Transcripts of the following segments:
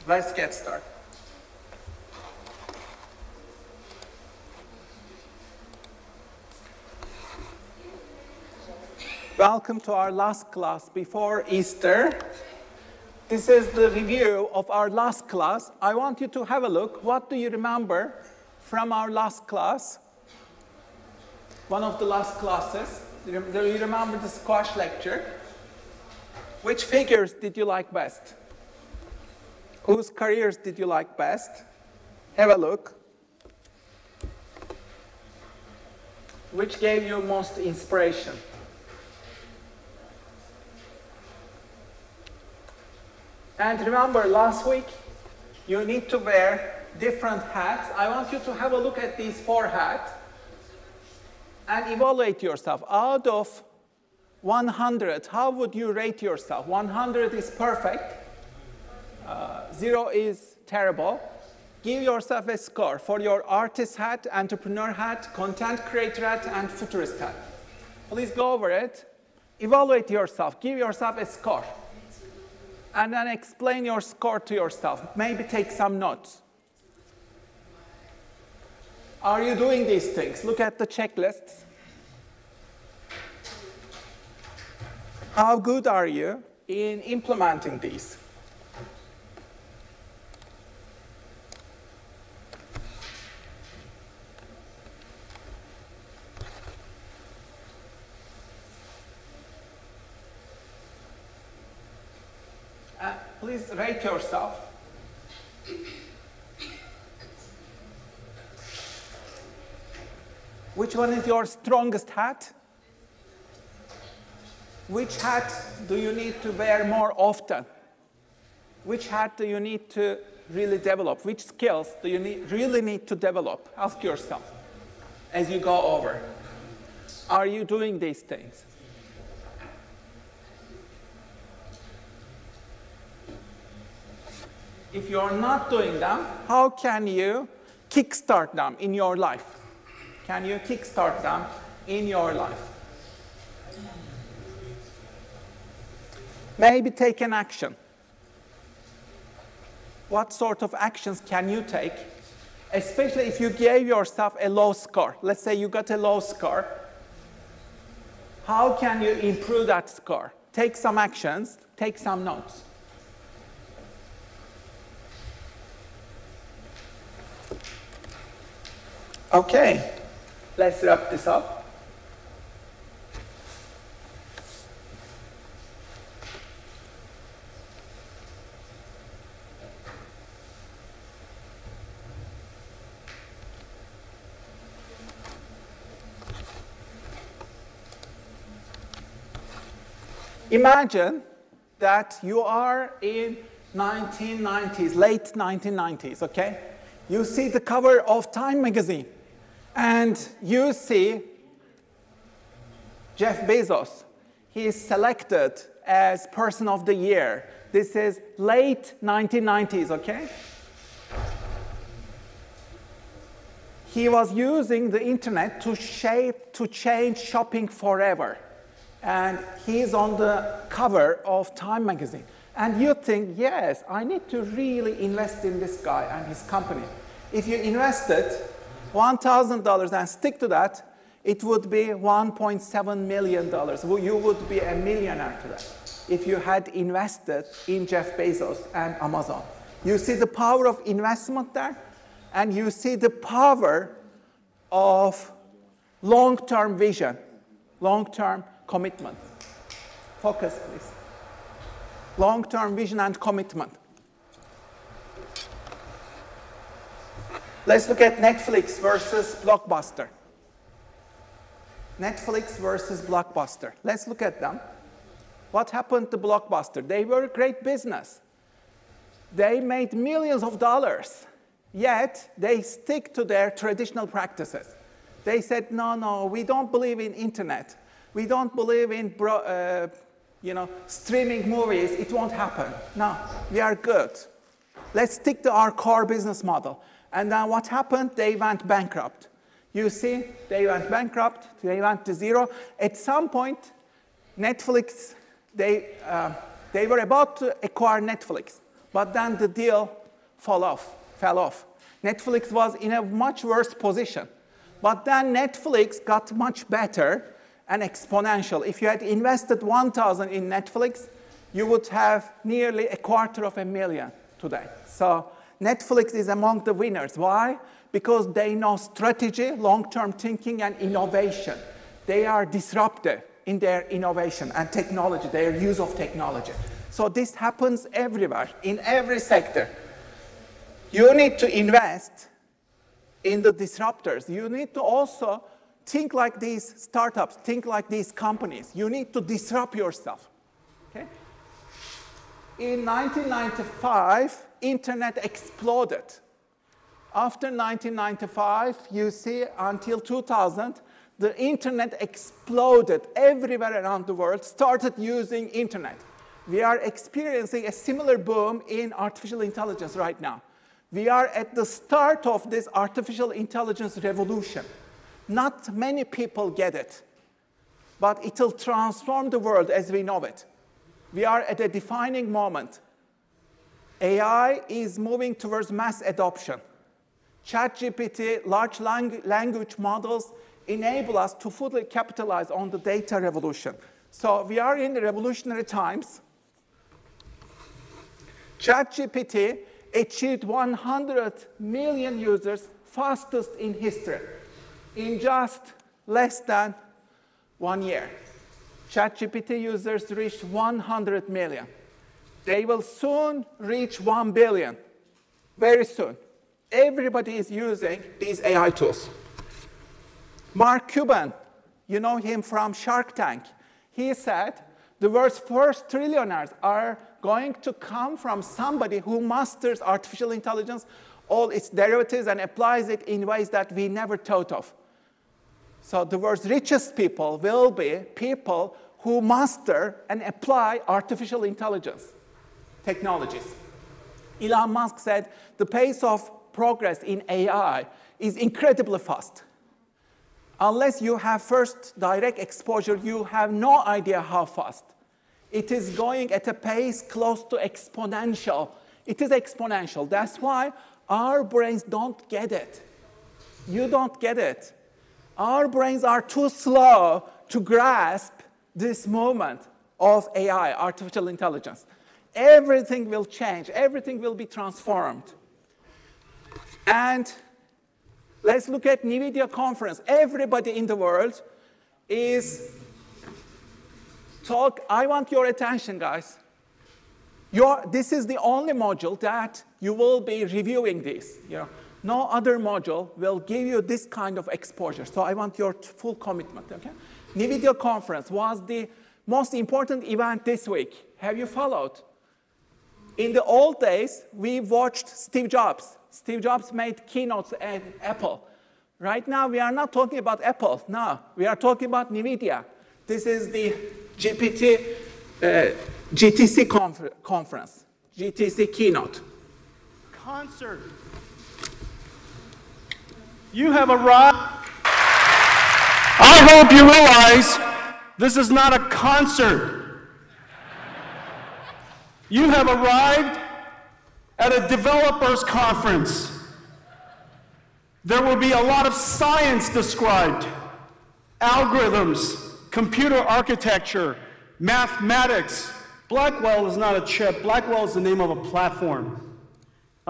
Let's get started. Welcome to our last class before Easter. This is the review of our last class. I want you to have a look. What do you remember from our last class? One of the last classes. Do you remember the squash lecture? Which figures did you like best? Whose careers did you like best? Have a look. Which gave you most inspiration? And remember, last week, you need to wear different hats. I want you to have a look at these 4 hats and evaluate yourself. Out of 100, how would you rate yourself? 100 is perfect. 0 is terrible. Give yourself a score for your artist hat, entrepreneur hat, content creator hat, and futurist hat. Please go over it. Evaluate yourself. Give yourself a score. And then explain your score to yourself. Maybe take some notes. Are you doing these things? Look at the checklists. How good are you in implementing these? Please rate yourself. Which one is your strongest hat? Which hat do you need to wear more often? Which hat do you need to really develop? Which skills do you really need to develop? Ask yourself as you go over. Are you doing these things? If you're not doing them, how can you kickstart them in your life? Can you kickstart them in your life? Maybe take an action. What sort of actions can you take? Especially if you gave yourself a low score. Let's say you got a low score. How can you improve that score? Take some actions, take some notes. Okay, let's wrap this up. Imagine that you are in 1990s, late 1990s, okay? You see the cover of Time magazine. And you see Jeff Bezos. He is selected as Person of the Year. This is late 1990s, okay? He was using the internet to change shopping forever. And he's on the cover of Time magazine. And you think, yes, I need to really invest in this guy and his company. If you invested $1,000 and stick to that, it would be $1.7 million. You would be a millionaire today if you had invested in Jeff Bezos and Amazon. You see the power of investment there, and you see the power of long-term vision, long-term commitment. Focus, please. Long-term vision and commitment. Let's look at Netflix versus Blockbuster. Netflix versus Blockbuster. Let's look at them. What happened to Blockbuster? They were a great business. They made millions of dollars, yet they stick to their traditional practices. They said, no, we don't believe in internet. We don't believe in streaming movies. It won't happen. No, we are good. Let's stick to our core business model. And then what happened? They went bankrupt. You see, they went bankrupt. They went to zero. At some point, Netflix, they were about to acquire Netflix. But then the deal fell off. Netflix was in a much worse position. But then Netflix got much better and exponential. If you had invested 1,000 in Netflix, you would have nearly $250,000 today. So Netflix is among the winners. Why? Because they know strategy, long-term thinking, and innovation. They are disruptive in their innovation and technology, their use of technology. So this happens everywhere, in every sector. You need to invest in the disruptors. You need to also think like these startups, think like these companies. You need to disrupt yourself. Okay? In 1995, internet exploded. After 1995, you see, until 2000, the internet exploded everywhere around the world, started using internet. We are experiencing a similar boom in artificial intelligence right now. We are at the start of this artificial intelligence revolution. Not many people get it, but it will transform the world as we know it. We are at a defining moment. AI is moving towards mass adoption. ChatGPT, large language models enable us to fully capitalize on the data revolution. So we are in revolutionary times. ChatGPT achieved 100 million users, fastest in history, in just less than 1 year. ChatGPT users reached 100 million. They will soon reach 1 billion, very soon. Everybody is using these AI tools. Mark Cuban, you know him from Shark Tank. He said the world's first trillionaires are going to come from somebody who masters artificial intelligence, all its derivatives, and applies it in ways that we never thought of. So the world's richest people will be people who master and apply artificial intelligence technologies. Elon Musk said the pace of progress in AI is incredibly fast. Unless you have first direct exposure, you have no idea how fast. It is going at a pace close to exponential. It is exponential. That's why our brains don't get it. You don't get it. Our brains are too slow to grasp this moment of AI, artificial intelligence. Everything will change. Everything will be transformed. And let's look at NVIDIA conference. Everybody in the world is I want your attention, guys. This is the only module that you will be reviewing this. No other module will give you this kind of exposure. So I want your full commitment, okay? NVIDIA conference was the most important event this week. Have you followed? In the old days, we watched Steve Jobs. Steve Jobs made keynotes at Apple. Right now, we are not talking about Apple. No, we are talking about NVIDIA. This is the GTC conference, GTC keynote. Concert. You have arrived. I hope you realize this is not a concert. You have arrived at a developers conference. There will be a lot of science described, algorithms, computer architecture, mathematics. Blackwell is not a chip. Blackwell is the name of a platform.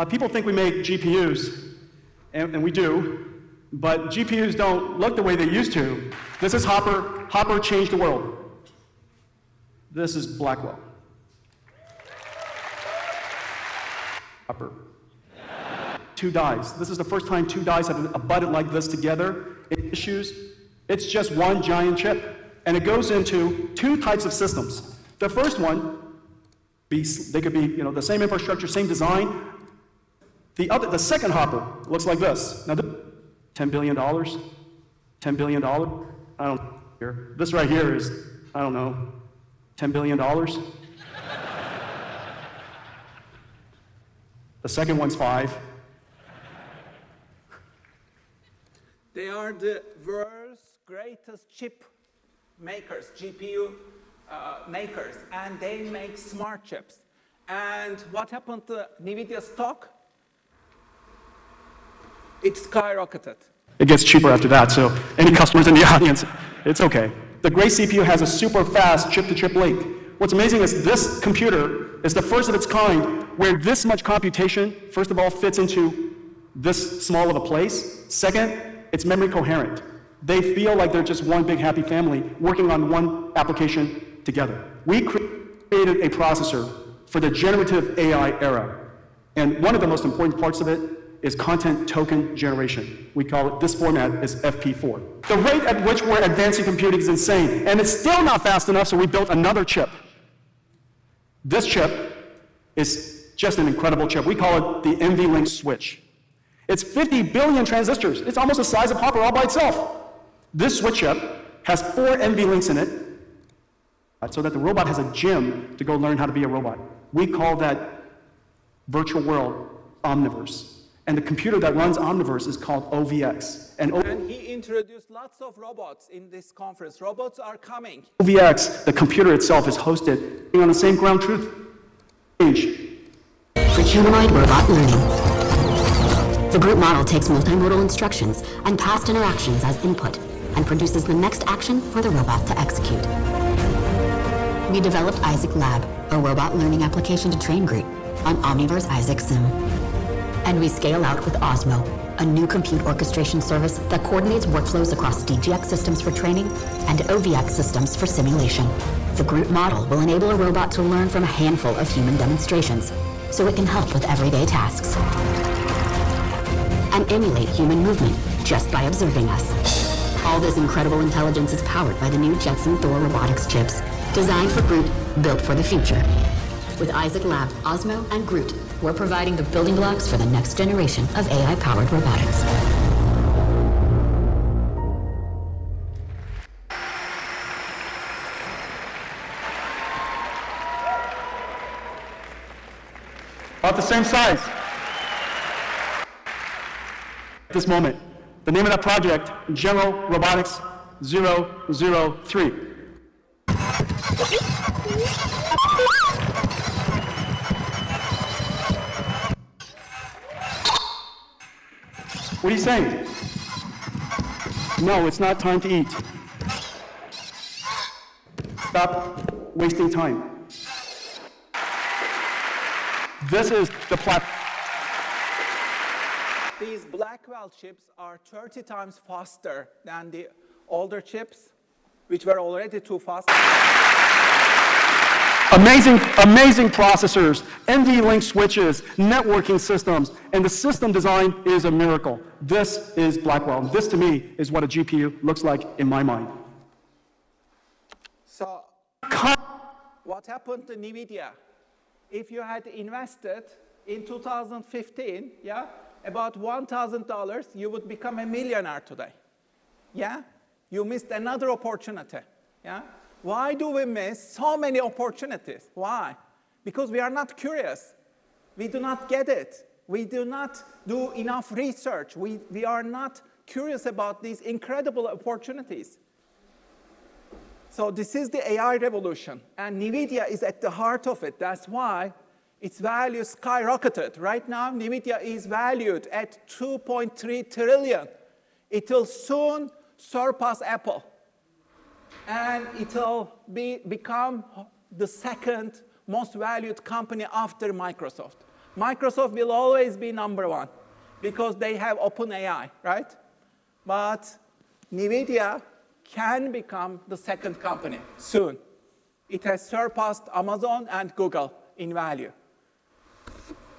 People think we make GPUs, and we do, but GPUs don't look the way they used to. This is Hopper. Hopper changed the world. This is Blackwell. Hopper. Two dies. This is the first time two dies have abutted like this together in issues. It's just one giant chip. And it goes into two types of systems. The first one, they could be the same infrastructure, same design. The second Hopper looks like this. Now, $10 billion? $10 billion? I don't know. This right here is, I don't know, $10 billion? The second one's 5. They are the world's greatest chip makers, GPU makers, and they make smart chips. And what happened to NVIDIA stock? It skyrocketed. It gets cheaper after that, so any customers in the audience, it's okay. The Grace CPU has a super fast chip-to-chip link. What's amazing is this computer is the first of its kind where this much computation, first of all, fits into this small of a place. Second, it's memory coherent. They feel like they're just one big happy family working on one application together. We created a processor for the generative AI era. And one of the most important parts of it is content token generation. We call it, this format is FP4. The rate at which we're advancing computing is insane, and it's still not fast enough, so we built another chip. This chip is just an incredible chip. We call it the NVLink switch. It's 50 billion transistors. It's almost the size of Hopper all by itself. This switch chip has 4 NVLinks in it, so that the robot has a gym to go learn how to be a robot. We call that virtual world Omniverse. And the computer that runs Omniverse is called OVX. And he introduced lots of robots in this conference. Robots are coming. OVX, the computer itself, is hosted on the same ground truth stage. For humanoid robot learning. The group model takes multimodal instructions and past interactions as input and produces the next action for the robot to execute. We developed Isaac Lab, a robot learning application to train Groot on Omniverse Isaac Sim. And we scale out with Osmo, a new compute orchestration service that coordinates workflows across DGX systems for training and OVX systems for simulation. The Groot model will enable a robot to learn from a handful of human demonstrations, so it can help with everyday tasks. And emulate human movement just by observing us. All this incredible intelligence is powered by the new Jetson Thor robotics chips, designed for Groot, built for the future. With Isaac Lab, Osmo, and Groot, we're providing the building blocks for the next generation of AI-powered robotics. About the same size. At this moment, the name of that project, General Robotics 003. What are you saying? No, it's not time to eat. Stop wasting time. This is the platform. These Blackwell chips are 30 times faster than the older chips, which were already too fast. Amazing, amazing processors, NVLink switches, networking systems, and the system design is a miracle. This is Blackwell. This, to me, is what a GPU looks like in my mind. So, what happened to NVIDIA? If you had invested in 2015, yeah, about $1,000, you would become a millionaire today. Yeah? You missed another opportunity. Yeah? Why do we miss so many opportunities? Why? Because we are not curious. We do not get it. We do not do enough research. We are not curious about these incredible opportunities. So this is the AI revolution, and NVIDIA is at the heart of it. That's why its value skyrocketed. Right now, NVIDIA is valued at $2.3 trillion. It will soon surpass Apple. And it will become the second most valued company after Microsoft. Microsoft will always be #1 because they have OpenAI, right? But NVIDIA can become the second company soon. It has surpassed Amazon and Google in value.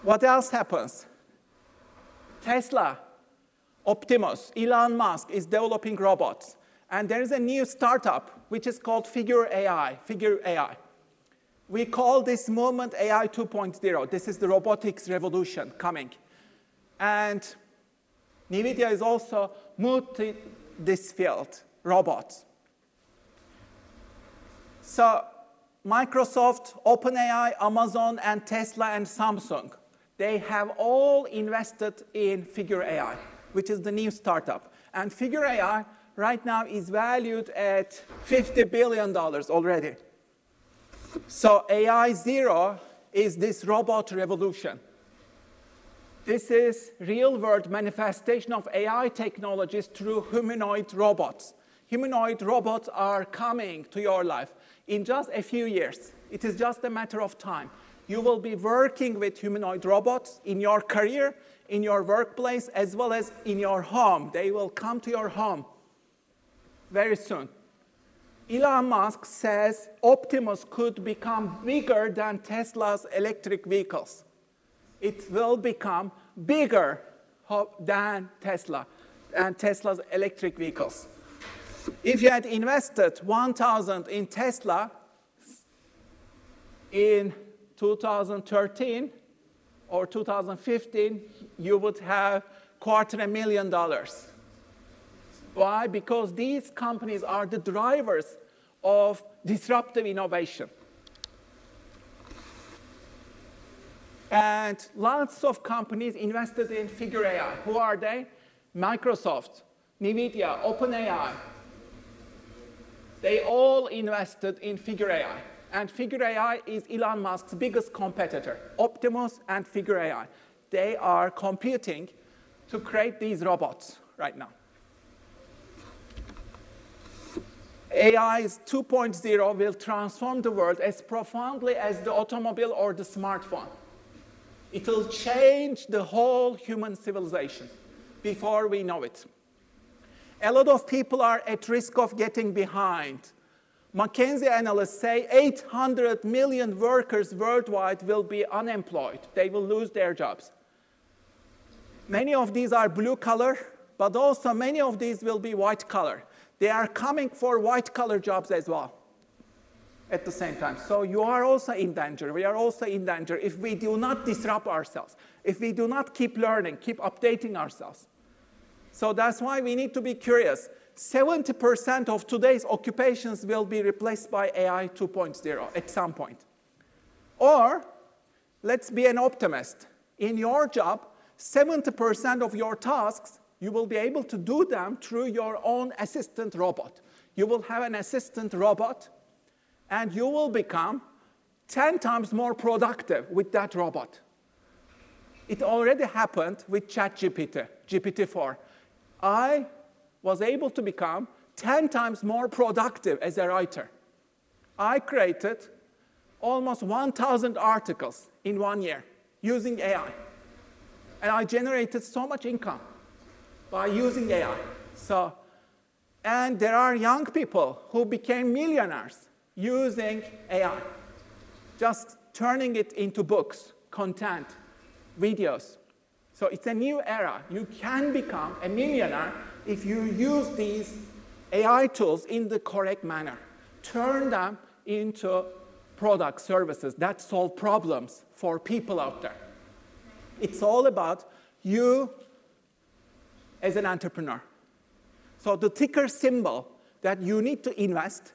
What else happens? Tesla, Optimus, Elon Musk is developing robots. And there is a new startup which is called Figure AI. We call this movement AI 2.0. This is the robotics revolution coming. And NVIDIA is also moved to this field, robots. So Microsoft, OpenAI, Amazon, and Tesla, and Samsung, they have all invested in Figure AI, which is the new startup. And Figure AI right now is valued at $50 billion already. So AI 0 is this robot revolution. This is real-world manifestation of AI technologies through humanoid robots. Humanoid robots are coming to your life in just a few years. It is just a matter of time. You will be working with humanoid robots in your career, in your workplace, as well as in your home. They will come to your home very soon. Elon Musk says Optimus could become bigger than Tesla's electric vehicles. It will become bigger than Tesla and Tesla's electric vehicles. If you had invested 1,000 in Tesla in 2013 or 2015, you would have $250,000. Why? Because these companies are the drivers of disruptive innovation. And lots of companies invested in Figure AI. Who are they? Microsoft, NVIDIA, OpenAI. They all invested in Figure AI. And Figure AI is Elon Musk's biggest competitor, Optimus and Figure AI. They are competing to create these robots right now. AI's 2.0 will transform the world as profoundly as the automobile or the smartphone. It will change the whole human civilization before we know it. A lot of people are at risk of getting behind. McKinsey analysts say 800 million workers worldwide will be unemployed. They will lose their jobs. Many of these are blue collar, but also many of these will be white collar. They are coming for white collar jobs as well at the same time. So you are also in danger. We are also in danger if we do not disrupt ourselves, if we do not keep learning, keep updating ourselves. So that's why we need to be curious. 70% of today's occupations will be replaced by AI 2.0 at some point. Or let's be an optimist. In your job, 70% of your tasks, you will be able to do them through your own assistant robot. You will have an assistant robot, and you will become 10 times more productive with that robot. It already happened with ChatGPT, GPT-4. I was able to become 10 times more productive as a writer. I created almost 1,000 articles in 1 year using AI. And I generated so much income by using AI. And there are young people who became millionaires using AI, just turning it into books, content, videos. So it's a new era. You can become a millionaire if you use these AI tools in the correct manner. Turn them into products, services that solve problems for people out there. It's all about you as an entrepreneur. So the ticker symbol that you need to invest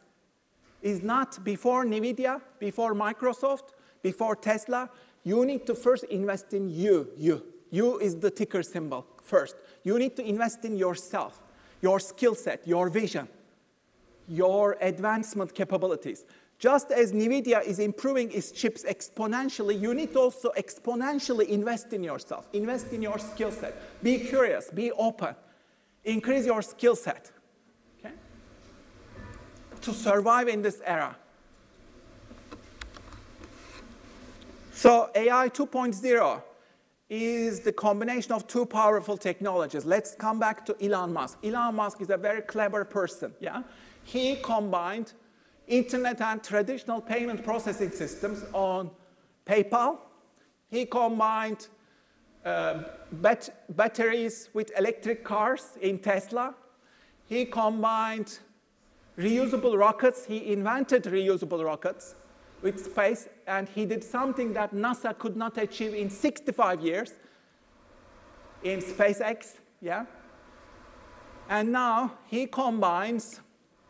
is not before NVIDIA, before Microsoft, before Tesla. You need to first invest in you. You is the ticker symbol first. You need to invest in yourself, your skill set, your vision, your advancement capabilities. Just as NVIDIA is improving its chips exponentially, you need to also exponentially invest in yourself, invest in your skill set. Be curious, be open, increase your skill set, okay? To survive in this era. So AI 2.0 is the combination of two powerful technologies. Let's come back to Elon Musk. Elon Musk is a very clever person, yeah? He combined internet and traditional payment processing systems on PayPal. He combined batteries with electric cars in Tesla. He combined reusable rockets. He invented reusable rockets with space, and he did something that NASA could not achieve in 65 years in SpaceX, yeah? And now he combines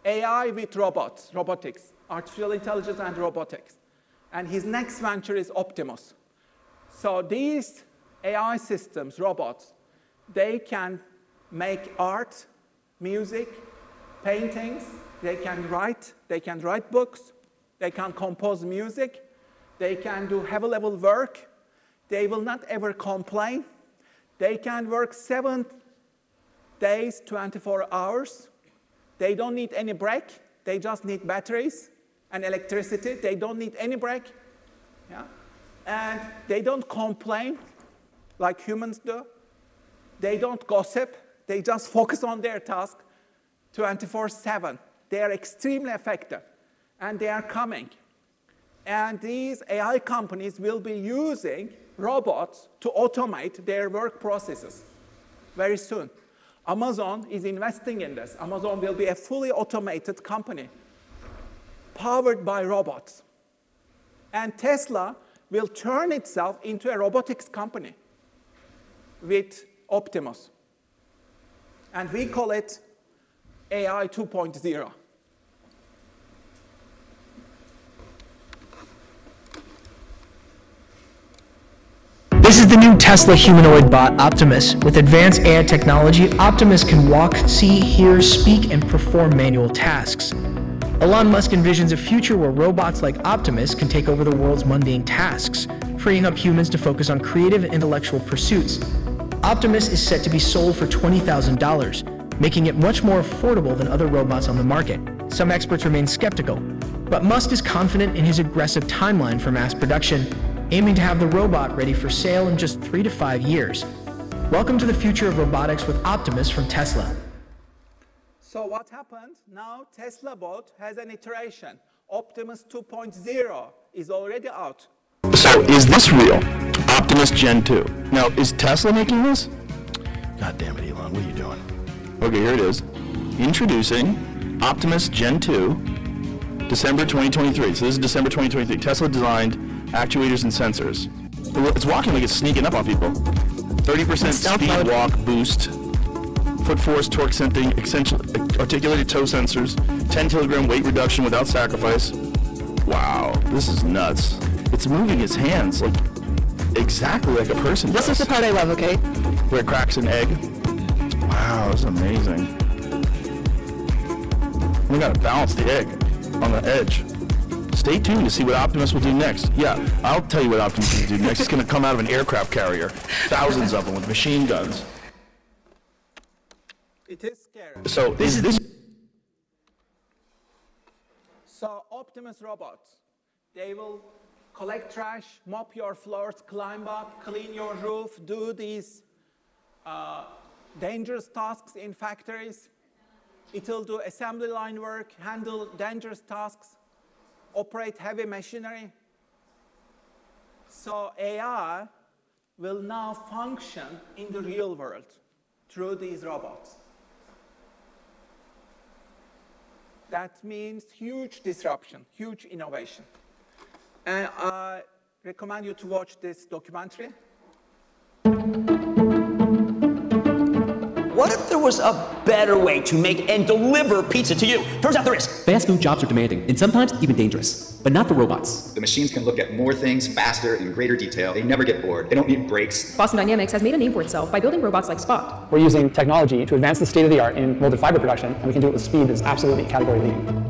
AI with robotics, artificial intelligence and robotics. And his next venture is Optimus. So these AI systems, robots, they can make art, music, paintings, they can write books, they can compose music, They can do heavy-level work. They will not ever complain. They can work 7 days, 24 hours. They don't need any break. They just need batteries and electricity. They don't need any break. Yeah? And they don't complain like humans do. They don't gossip. They just focus on their task 24/7. They are extremely effective, and they are coming. And these AI companies will be using robots to automate their work processes very soon. Amazon is investing in this. Amazon will be a fully automated company powered by robots. And Tesla will turn itself into a robotics company with Optimus. And we call it AI 2.0. This is the new Tesla humanoid bot, Optimus. With advanced AI technology, Optimus can walk, see, hear, speak, and perform manual tasks. Elon Musk envisions a future where robots like Optimus can take over the world's mundane tasks, freeing up humans to focus on creative and intellectual pursuits. Optimus is set to be sold for $20,000, making it much more affordable than other robots on the market. Some experts remain skeptical, but Musk is confident in his aggressive timeline for mass production, aiming to have the robot ready for sale in just 3 to 5 years. Welcome to the future of robotics with Optimus from Tesla. So what happened? Now Tesla bot has an iteration. Optimus 2.0 is already out. So is this real? Optimus Gen 2. Now, is Tesla making this? God damn it, Elon, what are you doing? Okay, here it is. Introducing Optimus Gen 2, December 2023. So this is December 2023. Tesla designed actuators and sensors. It's walking like it's sneaking up on people. 30% speed walk boost, foot force, torque sensing, articulated toe sensors, 10 kilogram weight reduction without sacrifice. Wow, this is nuts. It's moving its hands like exactly like a person does. This is the part I love, okay? Where it cracks an egg. Wow, this is amazing. We gotta balance the egg on the edge. Stay tuned to see what Optimus will do next. Yeah, I'll tell you what Optimus will do next. It's going to come out of an aircraft carrier. Thousands of them with machine guns. It is scary. So this. So Optimus robots, they will collect trash, mop your floors, climb up, clean your roof, do these dangerous tasks in factories. It will do assembly line work, handle dangerous tasks, operate heavy machinery. So AI will now function in the real world through these robots. That means huge disruption, huge innovation. And I recommend you to watch this documentary. What if there was a better way to make and deliver pizza to you? Turns out there is. Fast food jobs are demanding, and sometimes even dangerous, but not for robots. The machines can look at more things faster in greater detail. They never get bored. They don't need breaks. Boston Dynamics has made a name for itself by building robots like Spot. We're using technology to advance the state of the art in molded fiber production, and we can do it with speed that's absolutely category leading.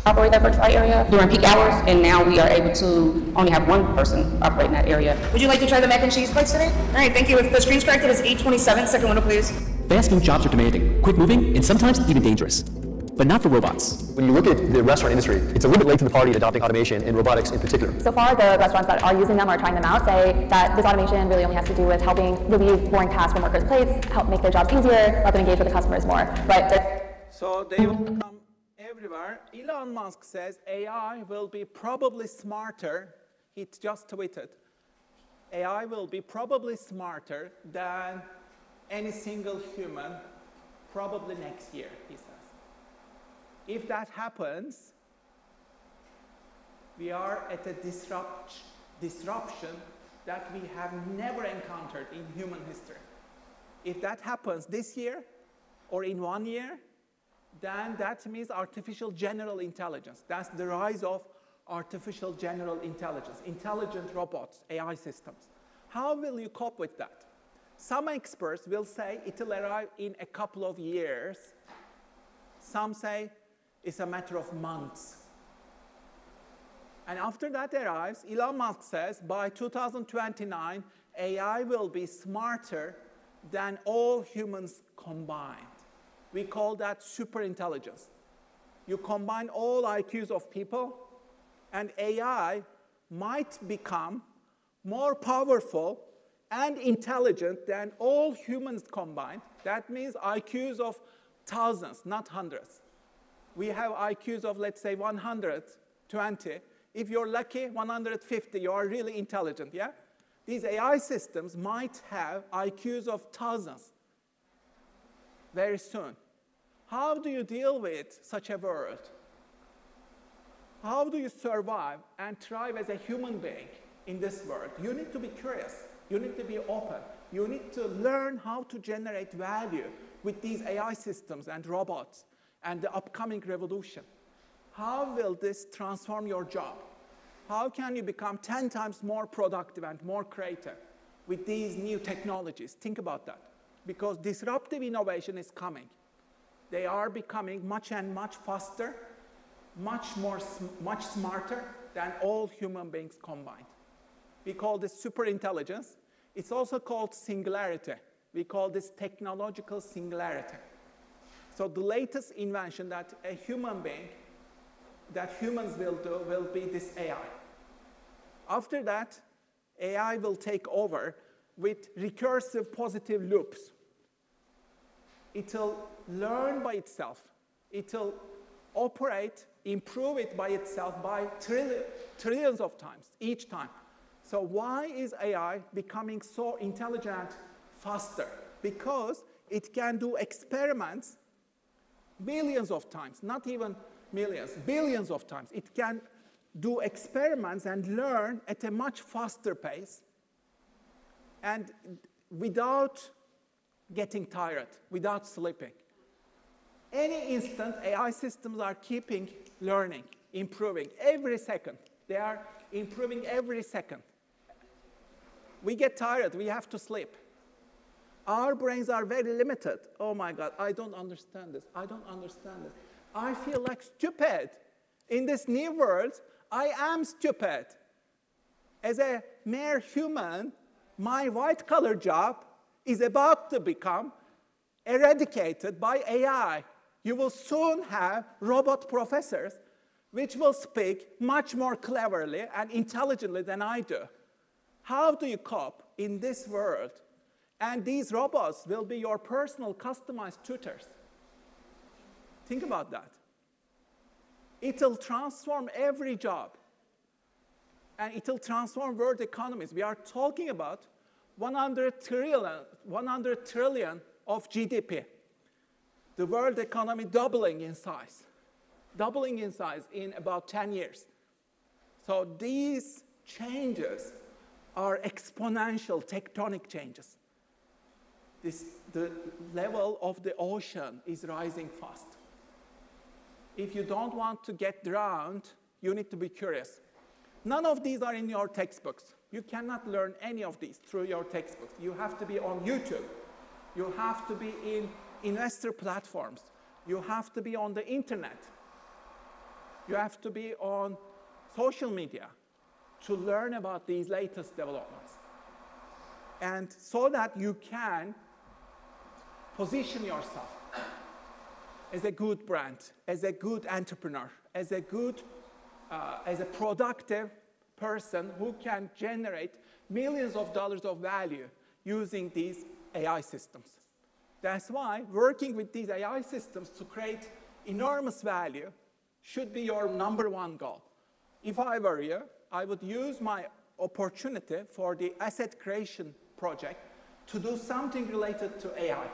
Operate that virtual area during peak hours, and now we are able to only have one person operating that area. Would you like to try the mac and cheese bites today? All right, thank you. If the screen's correct, it is 827. Second window, please. Fast food jobs are demanding, quick moving, and sometimes even dangerous, but not for robots. When you look at the restaurant industry, it's a little bit late to the party adopting automation and robotics in particular. So far, the restaurants that are using them or trying them out say that this automation really only has to do with helping relieve boring tasks from workers' plates, help make their jobs easier, let them engage with the customers more. But so they will come everywhere. Elon Musk says AI will be probably smarter. He just tweeted. AI will be probably smarter than any single human probably next year, he says. If that happens, we are at a disruption that we have never encountered in human history. If that happens this year or in 1 year, then that means artificial general intelligence. That's the rise of artificial general intelligence, intelligent robots, AI systems. How will you cope with that? Some experts will say it will arrive in a couple of years. Some say It's a matter of months. And after that arrives, Elon Musk says, by 2029, AI will be smarter than all humans combined. We call that superintelligence. You combine all IQs of people, and AI might become more powerful and intelligent than all humans combined. That means IQs of thousands, not hundreds. We have IQs of, let's say, 120. If you're lucky, 150, you are really intelligent, yeah? These AI systems might have IQs of thousands very soon. How do you deal with such a world? How do you survive and thrive as a human being in this world? You need to be curious. You need to be open. You need to learn how to generate value with these AI systems and robots and the upcoming revolution. How will this transform your job? How can you become 10 times more productive and more creative with these new technologies? Think about that. Because disruptive innovation is coming. They are becoming much and much faster, much smarter than all human beings combined. We call this superintelligence. It's also called singularity. We call this technological singularity. So the latest invention that a human being, that humans will do, will be this AI. After that, AI will take over with recursive positive loops. It will learn by itself. It will operate, improve it by itself by trillions of times, each time. So why is AI becoming so intelligent faster? Because it can do experiments millions of times, not even millions, billions of times. It can do experiments and learn at a much faster pace and without getting tired, without sleeping. Any instant, AI systems are keeping learning, improving every second. They are improving every second. We get tired, we have to sleep. Our brains are very limited. Oh my God, I don't understand this. I don't understand this. I feel like stupid. In this new world, I am stupid. As a mere human, my white-collar job is about to become eradicated by AI. You will soon have robot professors which will speak much more cleverly and intelligently than I do. How do you cope in this world? And these robots will be your personal customized tutors. Think about that. It will transform every job. And it will transform world economies. We are talking about 100 trillion of GDP. The world economy doubling in size in about 10 years. So these changes are exponential tectonic changes. The level of the ocean is rising fast. If you don't want to get drowned, you need to be curious. None of these are in your textbooks. You cannot learn any of these through your textbooks. You have to be on YouTube. You have to be in investor platforms. You have to be on the internet. You have to be on social media to learn about these latest developments. And so that you can position yourself as a good brand, as a good entrepreneur, as a productive person who can generate millions of dollars of value using these AI systems. That's why working with these AI systems to create enormous value should be your #1 goal. If I were you, I would use my opportunity for the asset creation project to do something related to AI.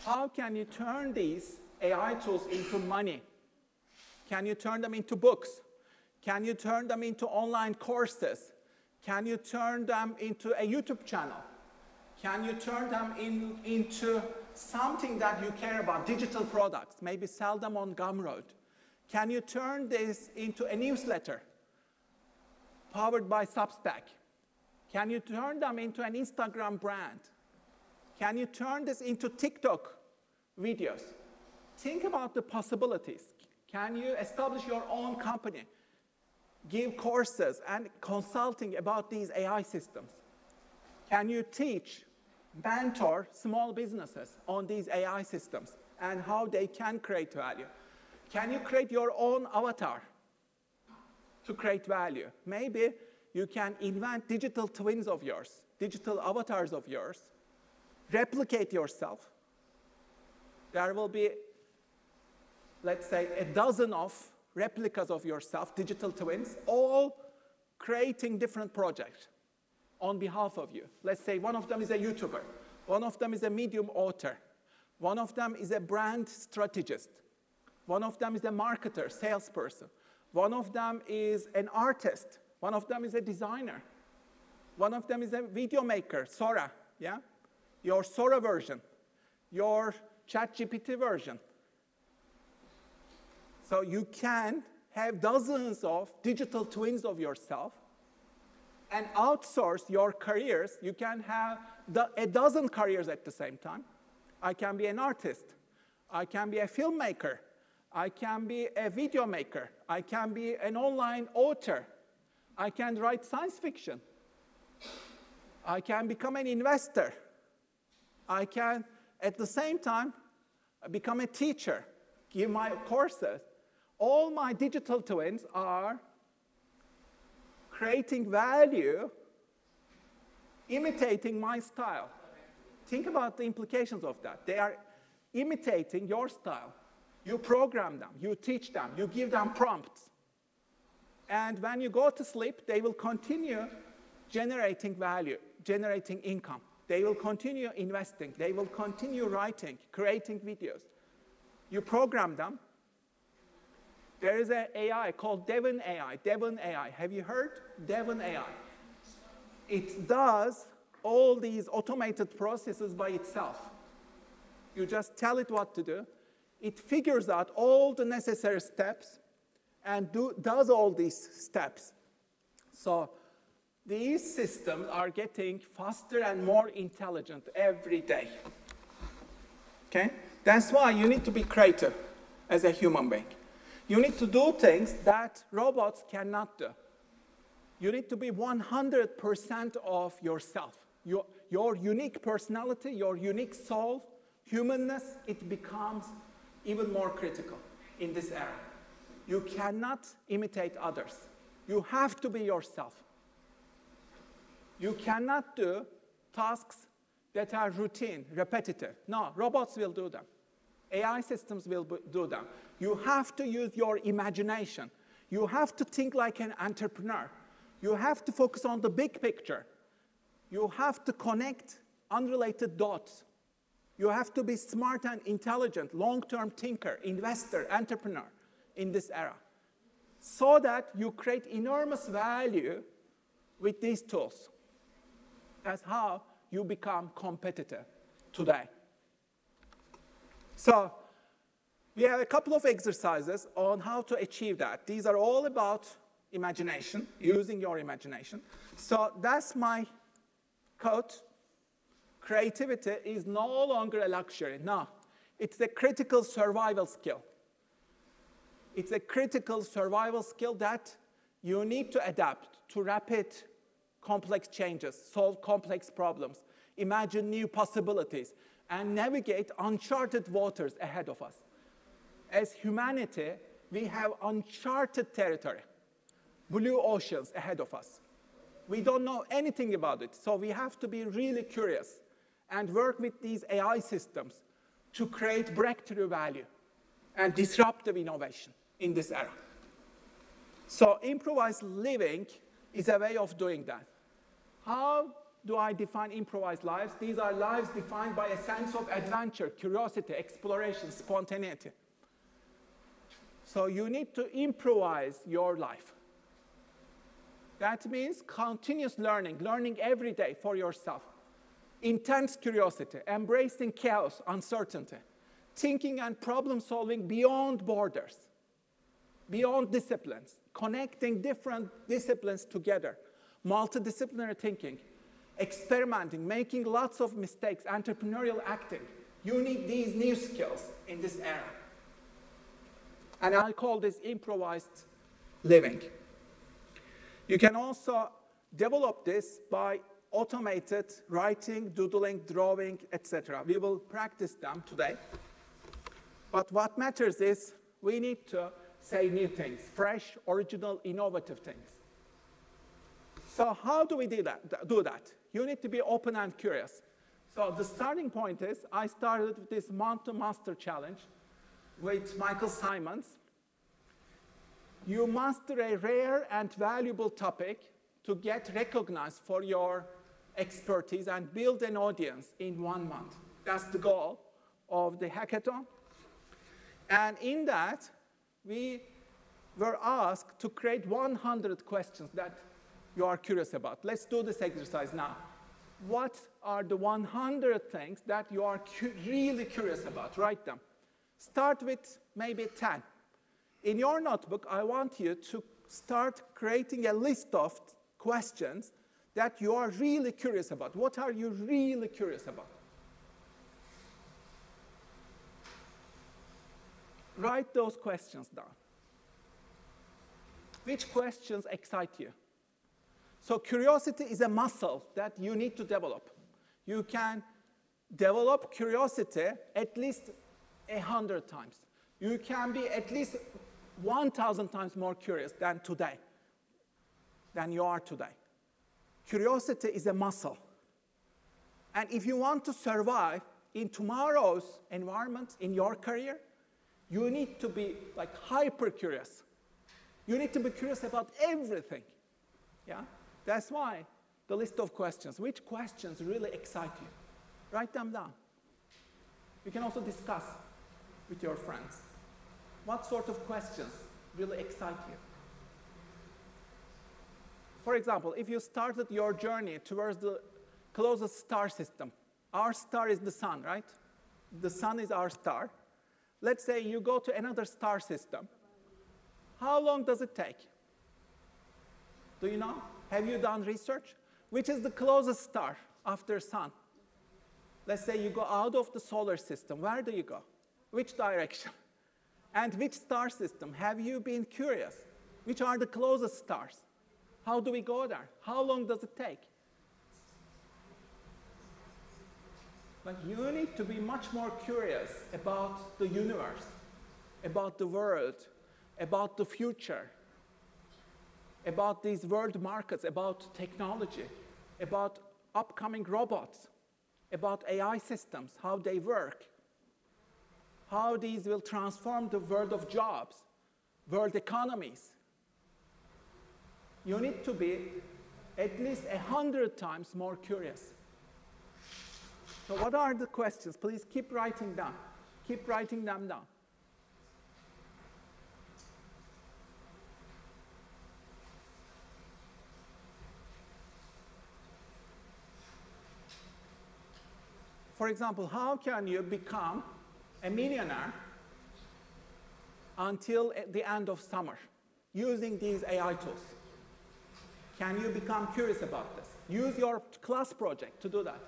How can you turn these AI tools into money? Can you turn them into books? Can you turn them into online courses? Can you turn them into a YouTube channel? Can you turn them into something that you care about, digital products, maybe sell them on Gumroad? Can you turn this into a newsletter powered by Substack? Can you turn them into an Instagram brand? Can you turn this into TikTok videos? Think about the possibilities. Can you establish your own company? Give courses and consulting about these AI systems? Can you teach, mentor small businesses on these AI systems and how they can create value? Can you create your own avatar to create value? Maybe you can invent digital twins of yours, digital avatars of yours, replicate yourself. There will be, let's say, a dozen of replicas of yourself, digital twins, all creating different projects on behalf of you. Let's say one of them is a YouTuber, one of them is a Medium author, one of them is a brand strategist, one of them is a marketer, salesperson, one of them is an artist, one of them is a designer, one of them is a video maker, Sora, yeah? Your Sora version, your ChatGPT version. So you can have dozens of digital twins of yourself and outsource your careers. You can have a dozen careers at the same time. I can be an artist. I can be a filmmaker. I can be a video maker. I can be an online author. I can write science fiction. I can become an investor. I can, at the same time, become a teacher, give my courses. All my digital twins are creating value, imitating my style. Think about the implications of that. They are imitating your style. You program them, you teach them, you give them prompts. And when you go to sleep, they will continue generating value, generating income. They will continue investing. They will continue writing, creating videos. You program them. There is an AI called Devon AI. Devon AI. Have you heard? Devon AI. It does all these automated processes by itself. You just tell it what to do. It figures out all the necessary steps and does all these steps. So these systems are getting faster and more intelligent every day. Okay? That's why you need to be creative as a human being. You need to do things that robots cannot do. You need to be 100% of yourself. Your unique personality, your unique soul, humanness, it becomes even more critical in this era. You cannot imitate others. You have to be yourself. You cannot do tasks that are routine, repetitive. No, robots will do them. AI systems will do them. You have to use your imagination. You have to think like an entrepreneur. You have to focus on the big picture. You have to connect unrelated dots. You have to be smart and intelligent, long-term thinker, investor, entrepreneur in this era, so that you create enormous value with these tools. That's how you become competitive today. So we have a couple of exercises on how to achieve that. These are all about imagination, using your imagination. So that's my quote. Creativity is no longer a luxury. No, it's a critical survival skill. It's a critical survival skill that you need to adapt to rapid, complex changes, solve complex problems, imagine new possibilities, and navigate uncharted waters ahead of us. As humanity, we have uncharted territory, blue oceans ahead of us. We don't know anything about it, so we have to be really curious and work with these AI systems to create breakthrough value and disruptive innovation in this era. So improvised living is a way of doing that. How do I define improvised lives? These are lives defined by a sense of adventure, curiosity, exploration, spontaneity. So you need to improvise your life. That means continuous learning, learning every day for yourself. Intense curiosity, embracing chaos, uncertainty, thinking and problem solving beyond borders, beyond disciplines, connecting different disciplines together, multidisciplinary thinking, experimenting, making lots of mistakes, entrepreneurial acting. You need these new skills in this era. And I call this improvised living. You can also develop this by automated writing, doodling, drawing, etc. We will practice them today. But what matters is we need to say new things, fresh, original, innovative things. So how do we do that? You need to be open and curious. So the starting point is I started with this Mountain Master Challenge with Michael Simons. You master a rare and valuable topic to get recognized for your expertise and build an audience in 1 month. That's the goal of the hackathon. And in that, we were asked to create 100 questions that you are curious about. Let's do this exercise now. What are the 100 things that you are really curious about? Write them. Start with maybe 10. In your notebook, I want you to start creating a list of questions that you are really curious about. What are you really curious about? Write those questions down. Which questions excite you? So curiosity is a muscle that you need to develop. You can develop curiosity at least 100 times. You can be at least 1,000 times more curious than you are today. Curiosity is a muscle. And if you want to survive in tomorrow's environment, in your career, you need to be like hyper curious. You need to be curious about everything. Yeah? That's why the list of questions. Which questions really excite you? Write them down. You can also discuss with your friends. What sort of questions really excite you? For example, if you started your journey towards the closest star system, our star is the sun, right? The sun is our star. Let's say you go to another star system. How long does it take? Do you know? Have you done research? Which is the closest star after sun? Let's say you go out of the solar system. Where do you go? Which direction? And which star system? Have you been curious? Which are the closest stars? How do we go there? How long does it take? But you need to be much more curious about the universe, about the world, about the future, about these world markets, about technology, about upcoming robots, about AI systems, how they work, how these will transform the world of jobs, world economies. You need to be at least 100 times more curious. So what are the questions? Please keep writing down. Keep writing them down. For example, how can you become a millionaire until the end of summer using these AI tools? Can you become curious about this? Use your class project to do that.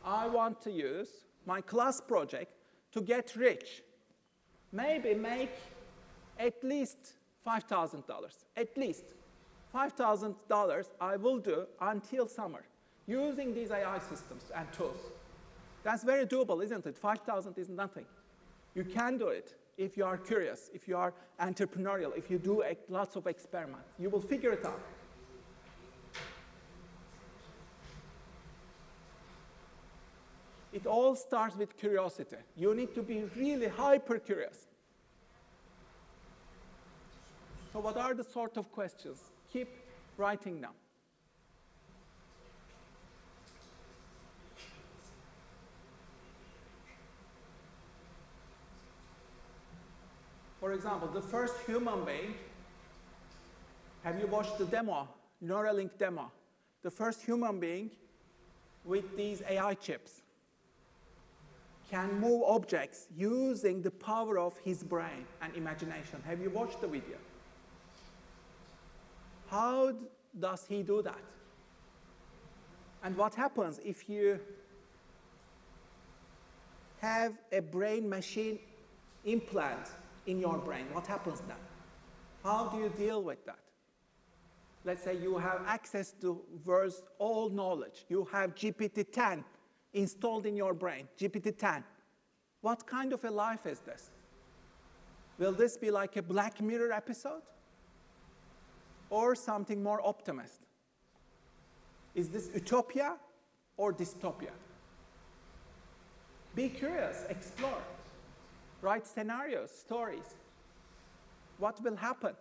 I want to use my class project to get rich. Maybe make at least $5,000. At least $5,000 I will do until summer using these AI systems and tools. That's very doable, isn't it? 5,000 is nothing. You can do it if you are curious, if you are entrepreneurial, if you do lots of experiments. You will figure it out. It all starts with curiosity. You need to be really hyper curious. So what are the sort of questions? Keep writing them. For example, the first human being, have you watched the demo, Neuralink demo? The first human being with these AI chips can move objects using the power of his brain and imagination. Have you watched the video? How does he do that? And what happens if you have a brain-machine implant in your brain. What happens then? How do you deal with that? Let's say you have access to world's all knowledge. You have GPT-10 installed in your brain, GPT-10. What kind of a life is this? Will this be like a Black Mirror episode? Or something more optimist? Is this utopia or dystopia? Be curious, explore. Write scenarios, stories. What will happen?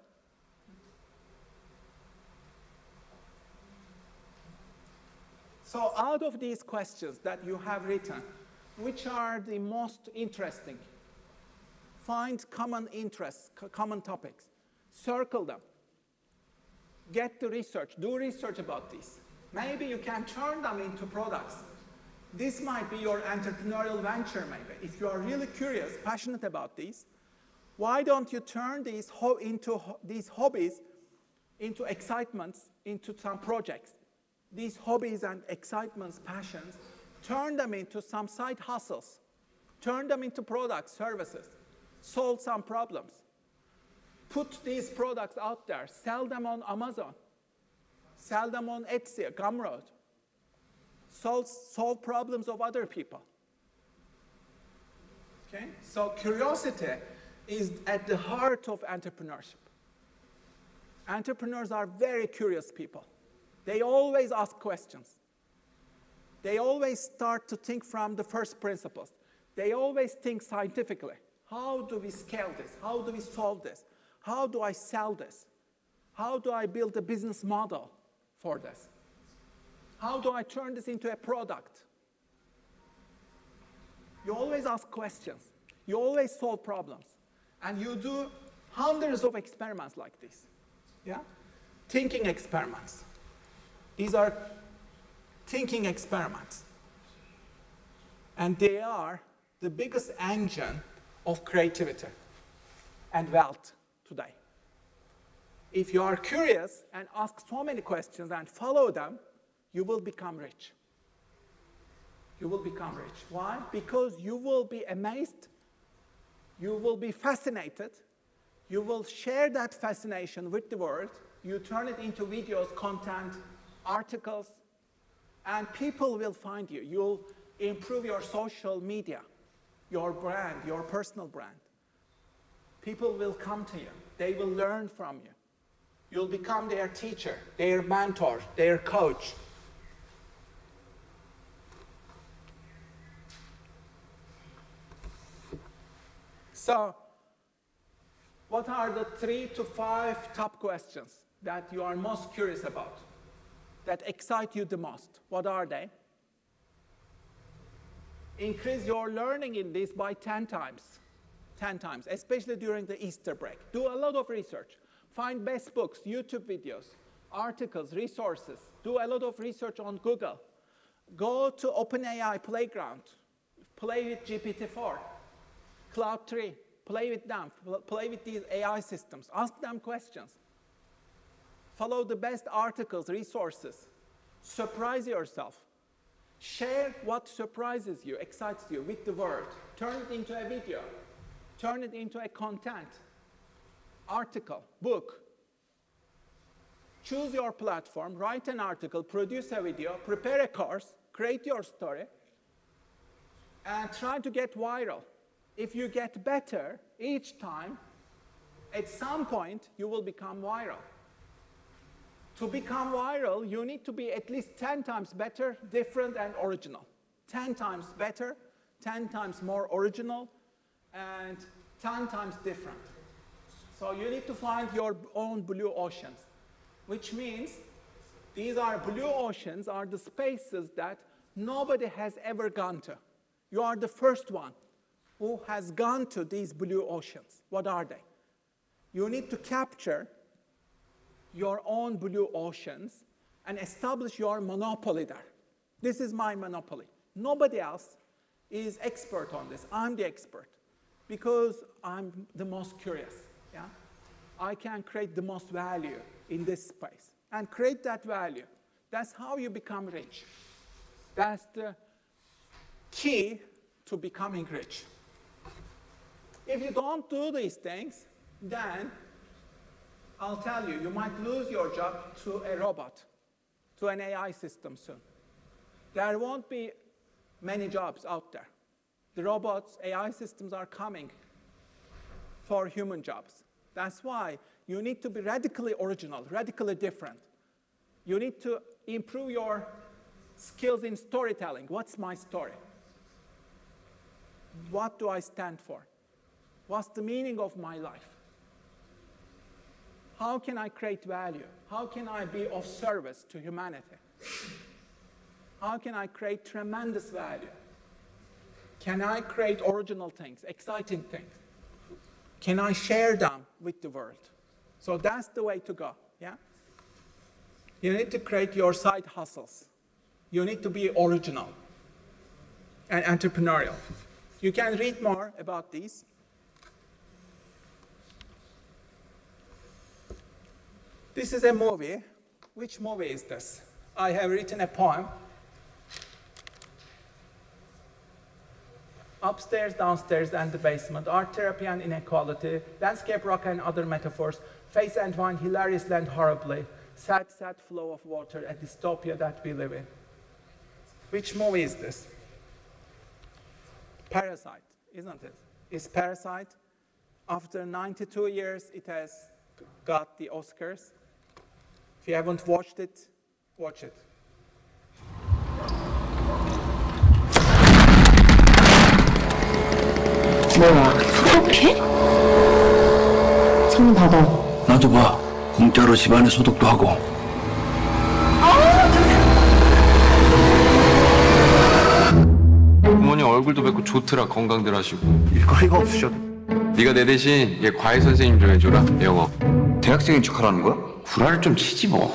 So out of these questions that you have written, which are the most interesting? Find common interests, common topics. Circle them. Get the research. Do research about these. Maybe you can turn them into products. This might be your entrepreneurial venture, maybe. If you are really curious, passionate about these, why don't you turn these hobbies into excitements, into some projects? These hobbies and excitements, passions, turn them into some side hustles. Turn them into products, services. Solve some problems. Put these products out there. Sell them on Amazon. Sell them on Etsy, Gumroad. Solve problems of other people. Okay? So curiosity is at the heart of entrepreneurship. Entrepreneurs are very curious people. They always ask questions. They always start to think from the first principles. They always think scientifically. How do we scale this? How do we solve this? How do I sell this? How do I build a business model for this? How do I turn this into a product? You always ask questions. You always solve problems. And you do hundreds of experiments like this. Yeah? Thinking experiments. These are thinking experiments. And they are the biggest engine of creativity and wealth today. If you are curious and ask so many questions and follow them, you will become rich. You will become rich. Why? Because you will be amazed, you will be fascinated, you will share that fascination with the world, you turn it into videos, content, articles, and people will find you. You'll improve your social media, your brand, your personal brand. People will come to you. They will learn from you. You'll become their teacher, their mentor, their coach. So, what are the 3 to 5 top questions that you are most curious about, that excite you the most? What are they? Increase your learning in this by 10 times. 10 times, especially during the Easter break. Do a lot of research. Find best books, YouTube videos, articles, resources. Do a lot of research on Google. Go to OpenAI Playground. Play with GPT-4, Cloud 3. Play with them. Play with these AI systems. Ask them questions. Follow the best articles, resources. Surprise yourself. Share what surprises you, excites you with the world. Turn it into a video. Turn it into a content, article, book. Choose your platform, write an article, produce a video, prepare a course, create your story, and try to get viral. If you get better each time, at some point, you will become viral. To become viral, you need to be at least 10 times better, different, and original. 10 times better, 10 times more original, and 10 times different. So you need to find your own blue oceans, which means these are blue oceans are the spaces that nobody has ever gone to. You are the first one who has gone to these blue oceans. What are they? You need to capture your own blue oceans and establish your monopoly there. This is my monopoly. Nobody else is expert on this. I'm the expert because I'm the most curious. Yeah? I can create the most value in this space and create that value. That's how you become rich. That's the key to becoming rich. If you don't do these things, then I'll tell you, you might lose your job to a robot, to an AI system soon. There won't be many jobs out there. The robots, AI systems are coming for human jobs. That's why you need to be radically original, radically different. You need to improve your skills in storytelling. What's my story? What do I stand for? What's the meaning of my life? How can I create value? How can I be of service to humanity? How can I create tremendous value? Can I create original things, exciting things? Can I share them with the world? So that's the way to go, yeah? You need to create your side hustles. You need to be original and entrepreneurial. You can read more about these. This is a movie. Which movie is this? I have written a poem. Upstairs, downstairs, and the basement, art therapy and inequality, landscape rock and other metaphors, face and wine hilariously and horribly, sad, sad flow of water, a dystopia that we live in. Which movie is this? Parasite, isn't it? It's Parasite. After 92 years, it has got the Oscars. If you haven't watched it, watch it. 뭐야, 소독해? 창문 닫아. 나도 봐. 공짜로 집안에 소독도 하고. 부모님 얼굴도 뵙고 좋더라. 건강들 하시고. 일거리가 없으셔도. 네가 내 대신 얘 과외 선생님 좀 해줘라. 영어. 대학생인 척하라는 거야? 구라를 좀 치지 뭐.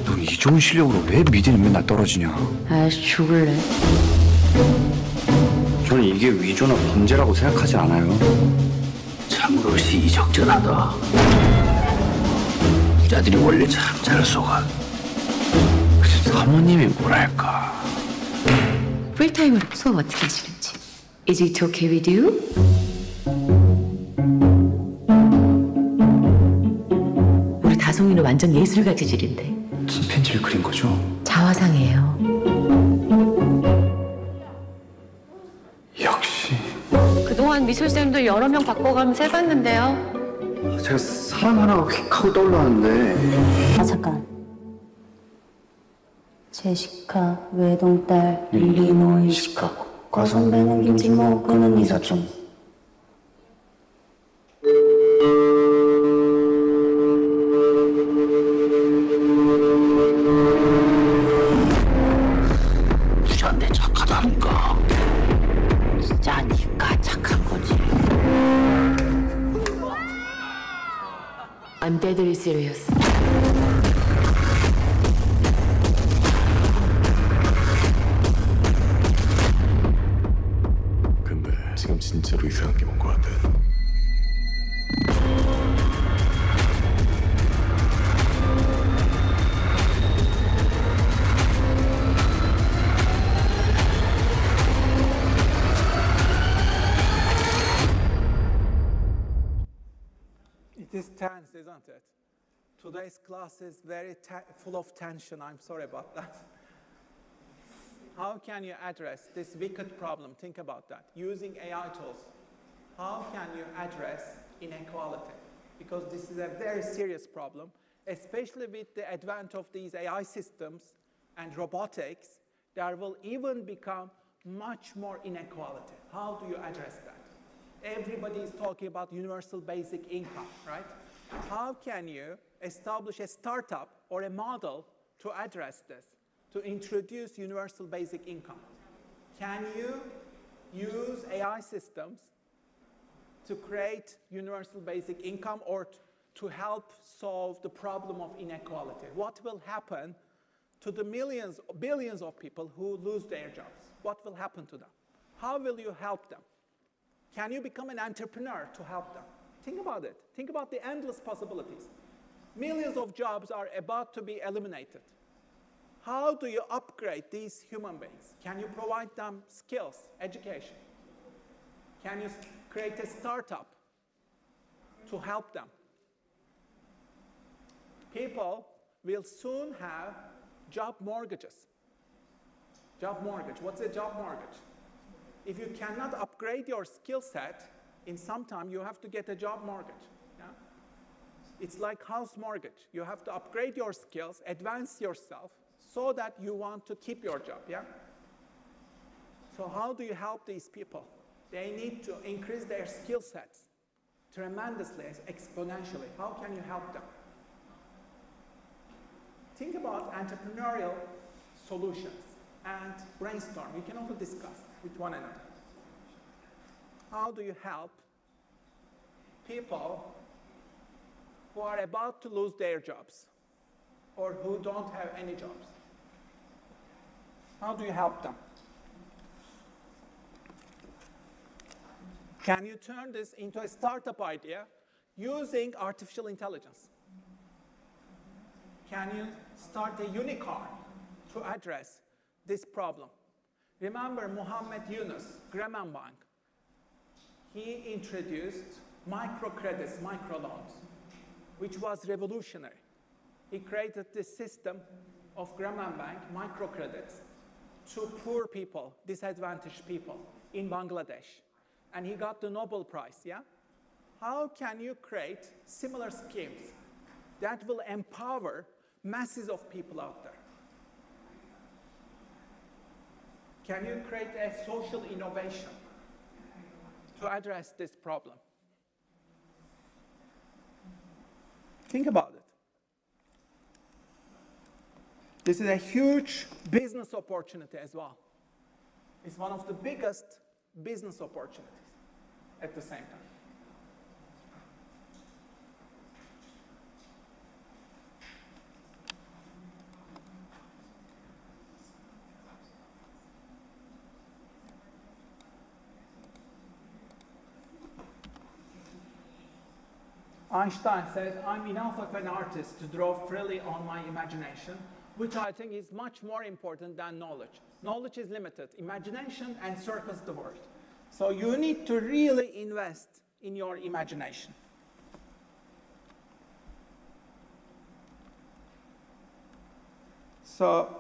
넌 이 좋은 실력으로 왜 미대는 맨날 떨어지냐? 아이씨, 죽을래. 저는 이게 위조나 범죄라고 생각하지 않아요. 참으로 시의적절하다. 부자들이 원래 참 잘 속아. 그래서 사모님이 뭐랄까. 풀타임으로 수업 어떻게 하시는지. Is it okay with you? 우리 다송이는 완전 예술가 재질인데. 무슨 편지를 그린 거죠? 자화상이에요. 역시. 그동안 미술쌤도 여러 명 바꿔가면서 해봤는데요. 제가 사람 하나가 휙하고 떠올랐는데. 아, 잠깐. 제시카, 외동딸, 릴리노, 이시카, 과선배는 김치모, 그는 이사촌. 부자인데 착하다니까. 진짜 니가 착한 거지. I'm deadly serious. 근데 지금 진짜로 이상한 게 온 것 같아. It is tense, isn't it? Today's class is very full of tension. I'm sorry about that. How can you address this wicked problem? Think about that. Using AI tools. How can you address inequality? Because this is a very serious problem, especially with the advent of these AI systems and robotics. There will even become much more inequality. How do you address that? Everybody is talking about universal basic income, right? How can you establish a startup or a model to address this, to introduce universal basic income? Can you use AI systems to create universal basic income or to help solve the problem of inequality? What will happen to the millions, billions of people who lose their jobs? What will happen to them? How will you help them? Can you become an entrepreneur to help them? Think about it. Think about the endless possibilities. Millions of jobs are about to be eliminated. How do you upgrade these human beings? Can you provide them skills, education? Can you create a startup to help them? People will soon have job mortgages. Job mortgage. What's a job mortgage? If you cannot upgrade your skill set, in some time you have to get a job mortgage. Yeah? It's like house mortgage. You have to upgrade your skills, advance yourself, so that you want to keep your job. Yeah? So how do you help these people? They need to increase their skill sets tremendously, exponentially. How can you help them? Think about entrepreneurial solutions and brainstorm. We can also discuss with one another. How do you help people who are about to lose their jobs or who don't have any jobs? How do you help them? Can you turn this into a startup idea using artificial intelligence? Can you start a unicorn to address this problem? Remember Muhammad Yunus, Grameen Bank. He introduced microcredits, microloans, which was revolutionary. He created this system of Grameen Bank, microcredits, to poor people, disadvantaged people in Bangladesh. And he got the Nobel Prize, yeah? How can you create similar schemes that will empower masses of people out there? Can you create a social innovation to address this problem? Think about it. This is a huge business opportunity as well. It's one of the biggest business opportunities at the same time. Einstein said, I'm enough of an artist to draw freely on my imagination, which I think is much more important than knowledge. Knowledge is limited. Imagination encircles the world. So you need to really invest in your imagination. So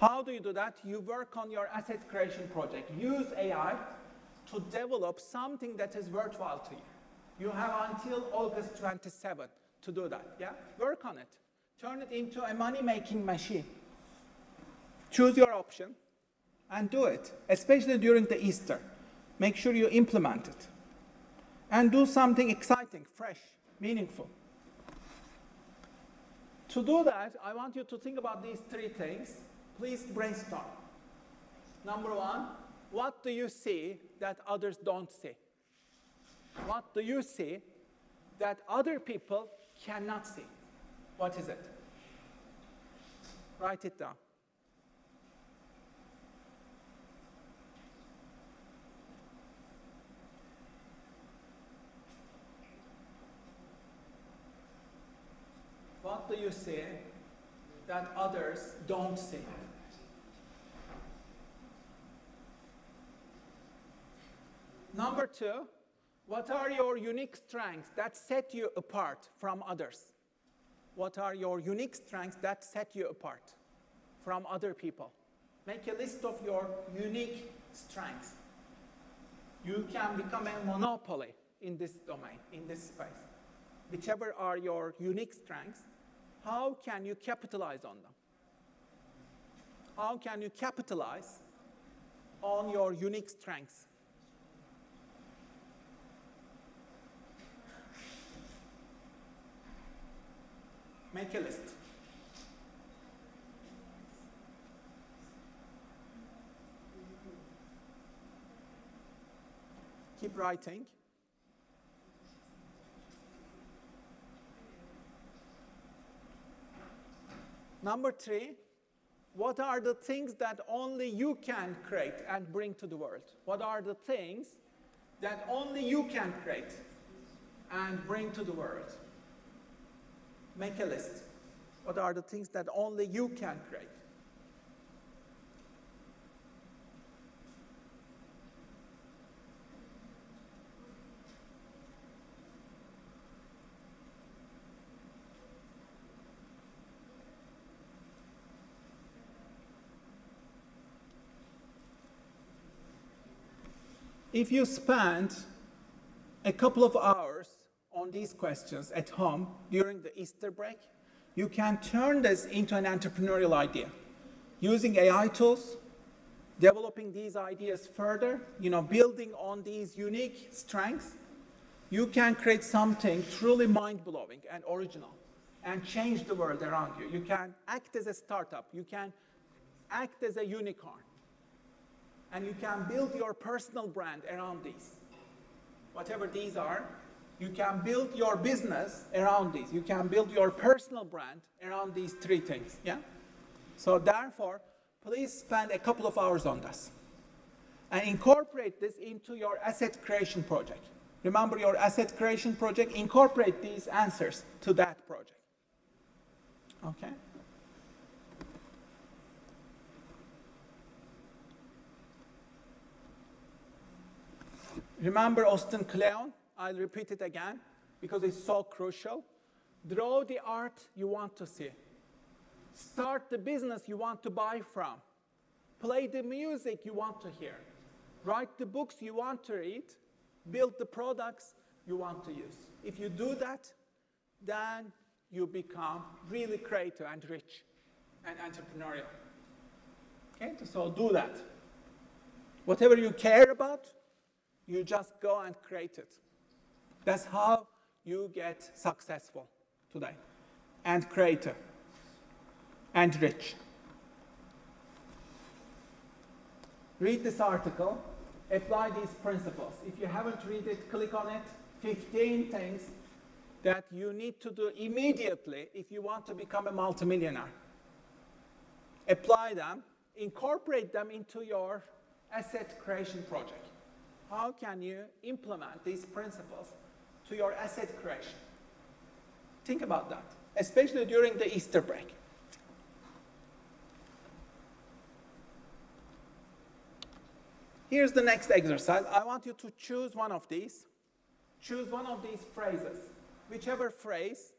how do you do that? You work on your asset creation project. Use AI to develop something that is worthwhile to you. You have until August 27th to do that. Yeah? Work on it. Turn it into a money-making machine. Choose your option and do it, especially during the Easter. Make sure you implement it. And do something exciting, fresh, meaningful. To do that, I want you to think about these three things. Please brainstorm. Number one, what do you see that others don't see? What do you see that other people cannot see? What is it? Write it down. What do you see that others don't see? Number two, what are your unique strengths that set you apart from others? What are your unique strengths that set you apart from other people? Make a list of your unique strengths. You can become a monopoly in this domain, in this space. Whichever are your unique strengths, how can you capitalize on them? How can you capitalize on your unique strengths? Make a list. Keep writing. Number three, what are the things that only you can create and bring to the world? What are the things that only you can create and bring to the world? Make a list. What are the things that only you can create? if you spend a couple of hours on these questions at home during the Easter break, you can turn this into an entrepreneurial idea. Using AI tools, developing these ideas further, building on these unique strengths, you can create something truly mind-blowing and original and change the world around you. You can act as a startup. You can act as a unicorn. And you can build your personal brand around these. Whatever these are, you can build your business around these. You can build your personal brand around these three things. Yeah? So therefore, please spend a couple of hours on this. And incorporate this into your asset creation project. Remember your asset creation project? Incorporate these answers to that project. Okay? Remember Austin Kleon? I'll repeat it again because it's so crucial. Draw the art you want to see. Start the business you want to buy from. Play the music you want to hear. Write the books you want to read. Build the products you want to use. If you do that, then you become really creative and rich and entrepreneurial. Okay, so do that. Whatever you care about, you just go and create it. That's how you get successful today, and creative, and rich. Read this article, apply these principles. If you haven't read it, click on it. 15 things that you need to do immediately if you want to become a multimillionaire. Apply them, incorporate them into your asset creation project. How can you implement these principles to your asset creation? Think about that, especially during the Easter break. Here's the next exercise. I want you to choose one of these. Choose one of these phrases. Whichever phrase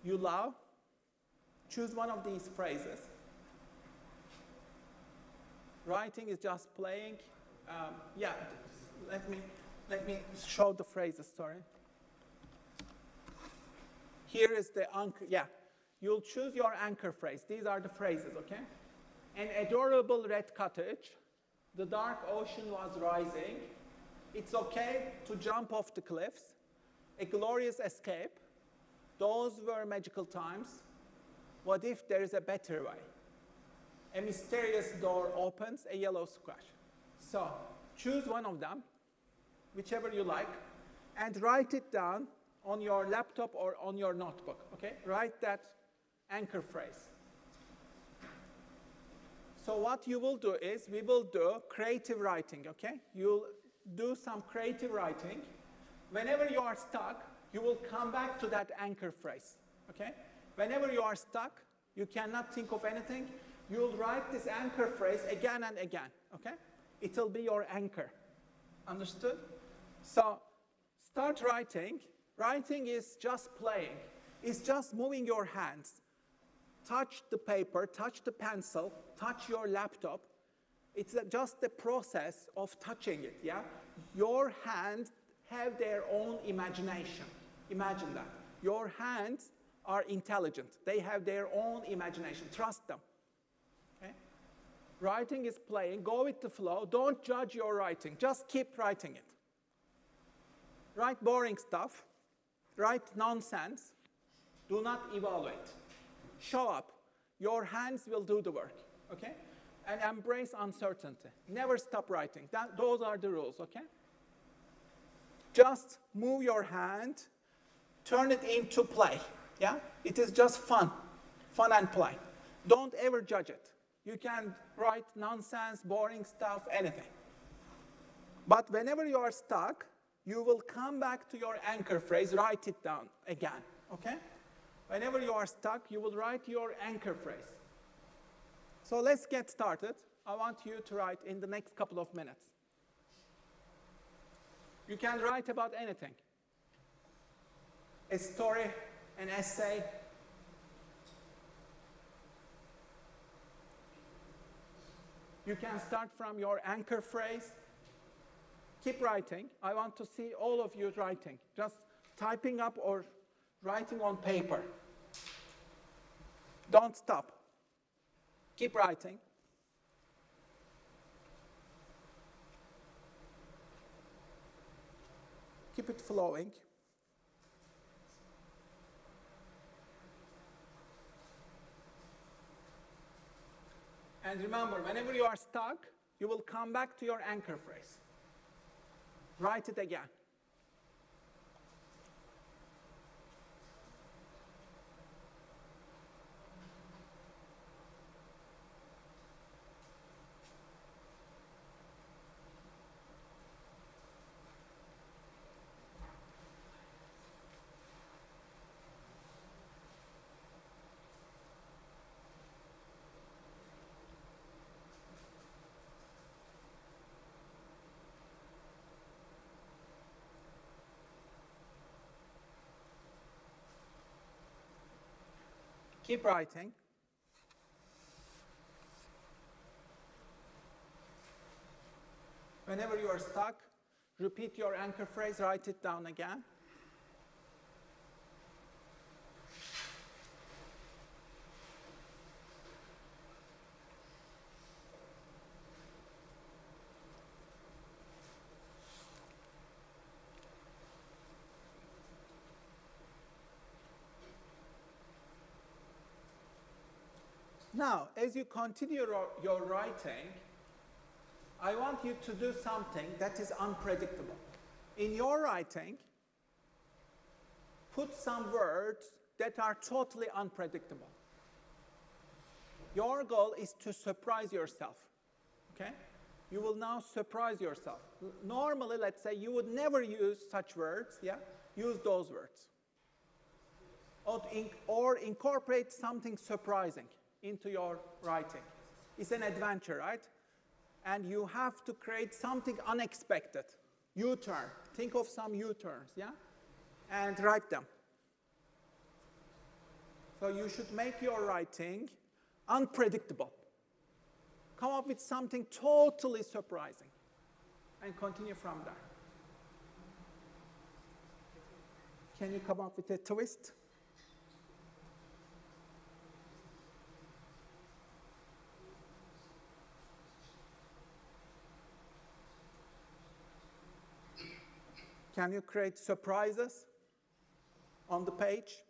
you love, choose one of these phrases. Writing is just playing. Yeah, let me show the phrases, sorry. Here is the anchor, yeah. You'll choose your anchor phrase. These are the phrases, okay? An adorable red cottage. The dark ocean was rising. It's okay to jump off the cliffs. A glorious escape. Those were magical times. What if there is a better way? A mysterious door opens, a yellow squash. So choose one of them, whichever you like, and write it down on your laptop or on your notebook, okay? Write that anchor phrase. So what you will do is, we will do creative writing, okay? You'll do some creative writing. Whenever you are stuck, you will come back to that anchor phrase, okay? Whenever you are stuck, you cannot think of anything, you'll write this anchor phrase again and again, okay? It'll be your anchor. Understood? So start writing. Writing is just playing. It's just moving your hands. Touch the paper, touch the pencil, touch your laptop. It's just the process of touching it, yeah? Your hands have their own imagination. Imagine that. Your hands are intelligent. They have their own imagination. Trust them. Writing is playing. Go with the flow. Don't judge your writing. Just keep writing it. Write boring stuff. Write nonsense. Do not evaluate. Show up. Your hands will do the work, okay? And embrace uncertainty. Never stop writing. Those are the rules, okay? Just move your hand. Turn it into play, yeah? It is just fun. Fun and play. Don't ever judge it. You can write nonsense, boring stuff, anything. But whenever you are stuck, you will come back to your anchor phrase, write it down again, okay? Whenever you are stuck, you will write your anchor phrase. So let's get started. I want you to write in the next couple of minutes. You can write about anything. A story, an essay. You can start from your anchor phrase. Keep writing. I want to see all of you writing. Just typing up or writing on paper. Don't stop. Keep writing. Keep it flowing. And remember, whenever you are stuck, you will come back to your anchor phrase. Write it again. Keep writing. Whenever you are stuck, repeat your anchor phrase, write it down again. Now, as you continue your writing, I want you to do something that is unpredictable. In your writing, put some words that are totally unpredictable. Your goal is to surprise yourself, okay? You will now surprise yourself. Normally, let's say you would never use such words, yeah? Use those words. Or incorporate something surprising into your writing. It's an adventure, right? And you have to create something unexpected. U-turn. Think of some U-turns, yeah? And write them. So you should make your writing unpredictable. Come up with something totally surprising and continue from there. Can you come up with a twist? Can you create surprises on the page?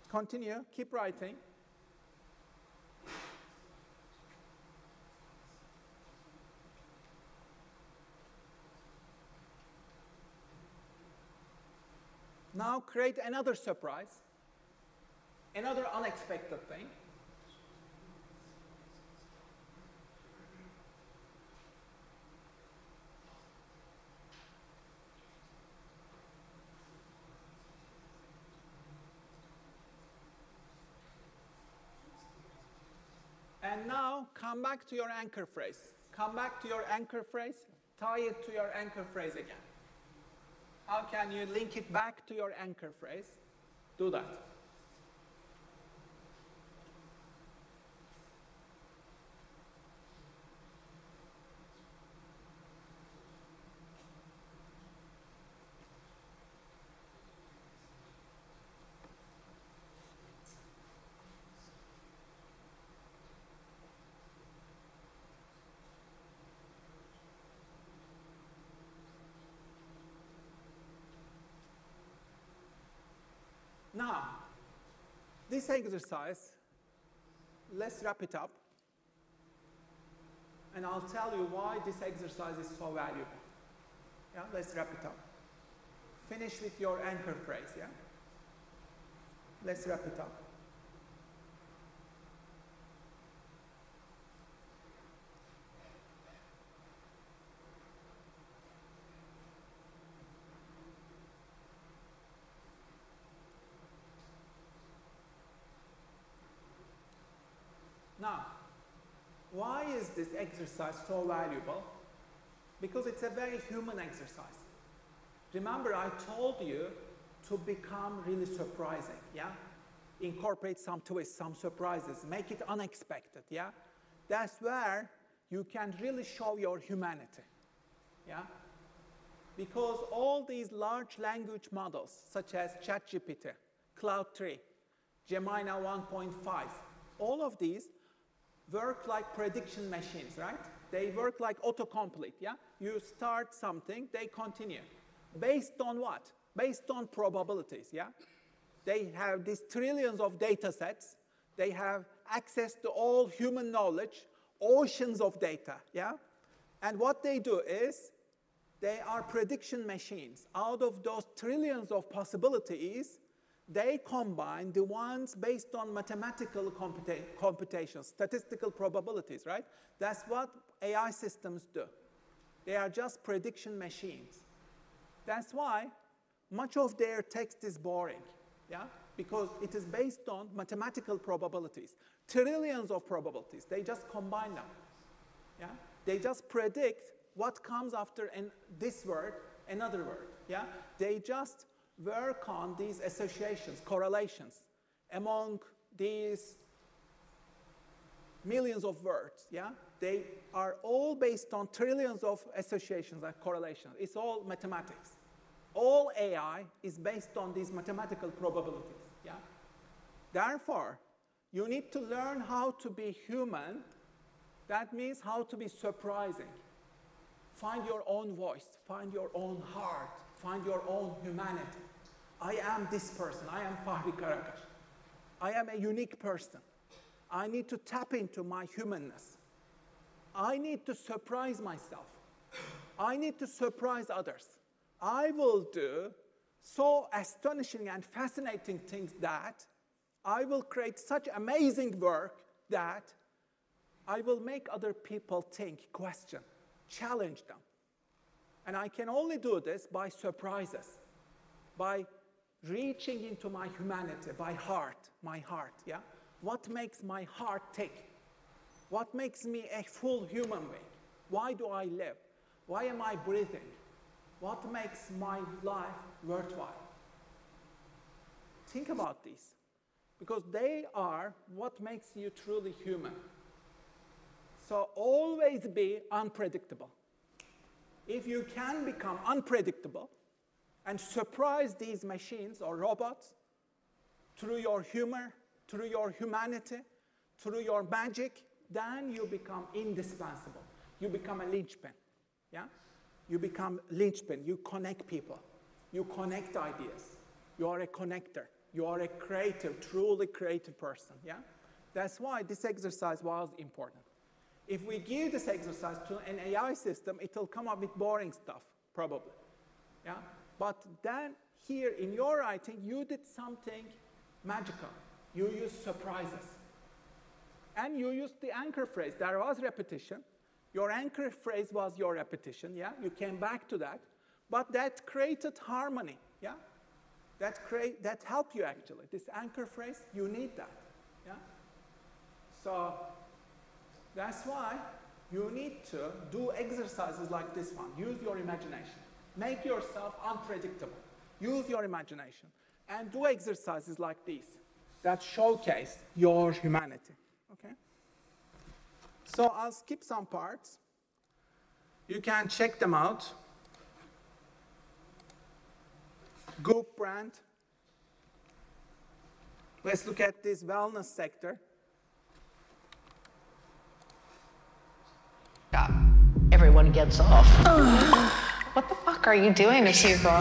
Continue, keep writing. Now create another surprise, another unexpected thing. And now come back to your anchor phrase. Come back to your anchor phrase, tie it to your anchor phrase again. How can you link it back to your anchor phrase? Do that. Now, this exercise, let's wrap it up. And I'll tell you why this exercise is so valuable. Yeah, let's wrap it up. Finish with your anchor phrase, yeah? Let's wrap it up. Now, why is this exercise so valuable? Because it's a very human exercise. Remember, I told you to become really surprising, yeah? Incorporate some twists, some surprises, make it unexpected, yeah? That's where you can really show your humanity. Yeah? Because all these large language models, such as ChatGPT, Cloud 3, Gemini 1.5, all of these work like prediction machines, right? They work like autocomplete, yeah? You start something, they continue. Based on what? Based on probabilities, yeah? They have these trillions of data sets. They have access to all human knowledge, oceans of data, yeah? And what they do is, they are prediction machines. Out of those trillions of possibilities, they combine the ones based on mathematical computations, statistical probabilities, right? That's what AI systems do. They are just prediction machines. That's why much of their text is boring, yeah? Because it is based on mathematical probabilities, trillions of probabilities. They just combine them, yeah? They just predict what comes after this word, another word, yeah? They just work on these associations, correlations among these millions of words, yeah? They are all based on trillions of associations and correlations. It's all mathematics. All AI is based on these mathematical probabilities, yeah? Therefore, you need to learn how to be human. That means how to be surprising. Find your own voice, find your own heart, find your own humanity. I am this person, I am Fahri Karakash. I am a unique person. I need to tap into my humanness. I need to surprise myself. I need to surprise others. I will do so astonishing and fascinating things that I will create such amazing work that I will make other people think, question, challenge them. And I can only do this by surprises, by reaching into my humanity, by my heart, yeah? What makes my heart tick? What makes me a full human being? Why do I live? Why am I breathing? What makes my life worthwhile? Think about these, because they are what makes you truly human. So always be unpredictable. If you can become unpredictable and surprise these machines or robots through your humor, through your humanity, through your magic, then you become indispensable. You become a linchpin, yeah? You become linchpin. You connect people. You connect ideas. You are a connector. You are a creative, truly creative person, yeah? That's why this exercise was important. If we give this exercise to an AI system, it will come up with boring stuff, probably, yeah? But then here in your writing, you did something magical. You used surprises. And you used the anchor phrase. There was repetition. Your anchor phrase was your repetition, yeah? You came back to that. But that created harmony, yeah? That helped you, actually. This anchor phrase, you need that, yeah? So that's why you need to do exercises like this one. Use your imagination. Make yourself unpredictable. Use your imagination. And do exercises like these that showcase your humanity, okay? So I'll skip some parts. You can check them out. Goop brand. Let's look at this wellness sector. Everyone gets off. What the fuck are you doing to people?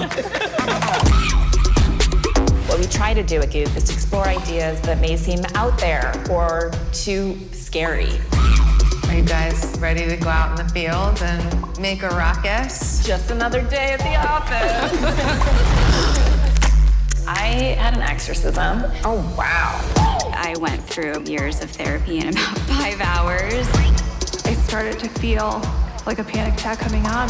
What we try to do at Goop is to explore ideas that may seem out there or too scary. Are you guys ready to go out in the field and make a ruckus? Just another day at the office. I had an exorcism. Oh, wow. I went through years of therapy in about 5 hours. I started to feel like a panic attack coming on.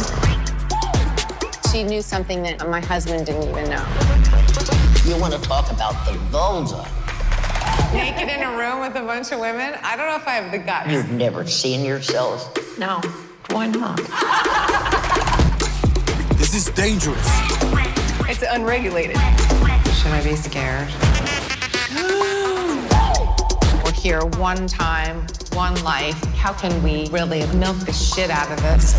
She knew something that my husband didn't even know. You want to talk about the vulva? Naked in a room with a bunch of women? I don't know if I have the guts. You've never seen yourselves? No. Why not? This is dangerous. It's unregulated. Should I be scared? Or here, one time, one life. How can we really milk the shit out of this?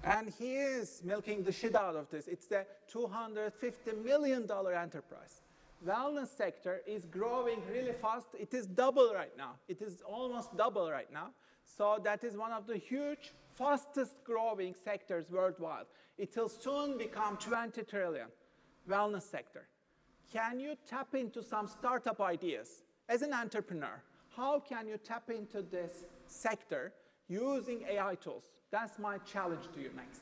And he is milking the shit out of this. It's a $250 million enterprise. Wellness sector is growing really fast. It is double right now. It is almost double right now. So that is one of the huge, fastest growing sectors worldwide. It will soon become 20 trillion, wellness sector. Can you tap into some startup ideas? As an entrepreneur, how can you tap into this sector using AI tools? That's my challenge to you next.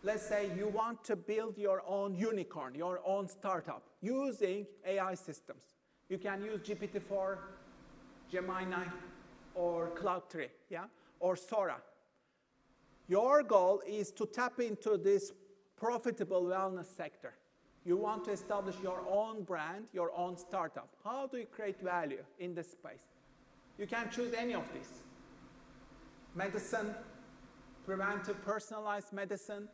Let's say you want to build your own unicorn, your own startup, using AI systems. You can use GPT-4, Gemini, or Cloud 3, yeah? Or Sora. Your goal is to tap into this profitable wellness sector. You want to establish your own brand, your own startup. How do you create value in this space? You can choose any of these. Medicine, preventive personalized medicine,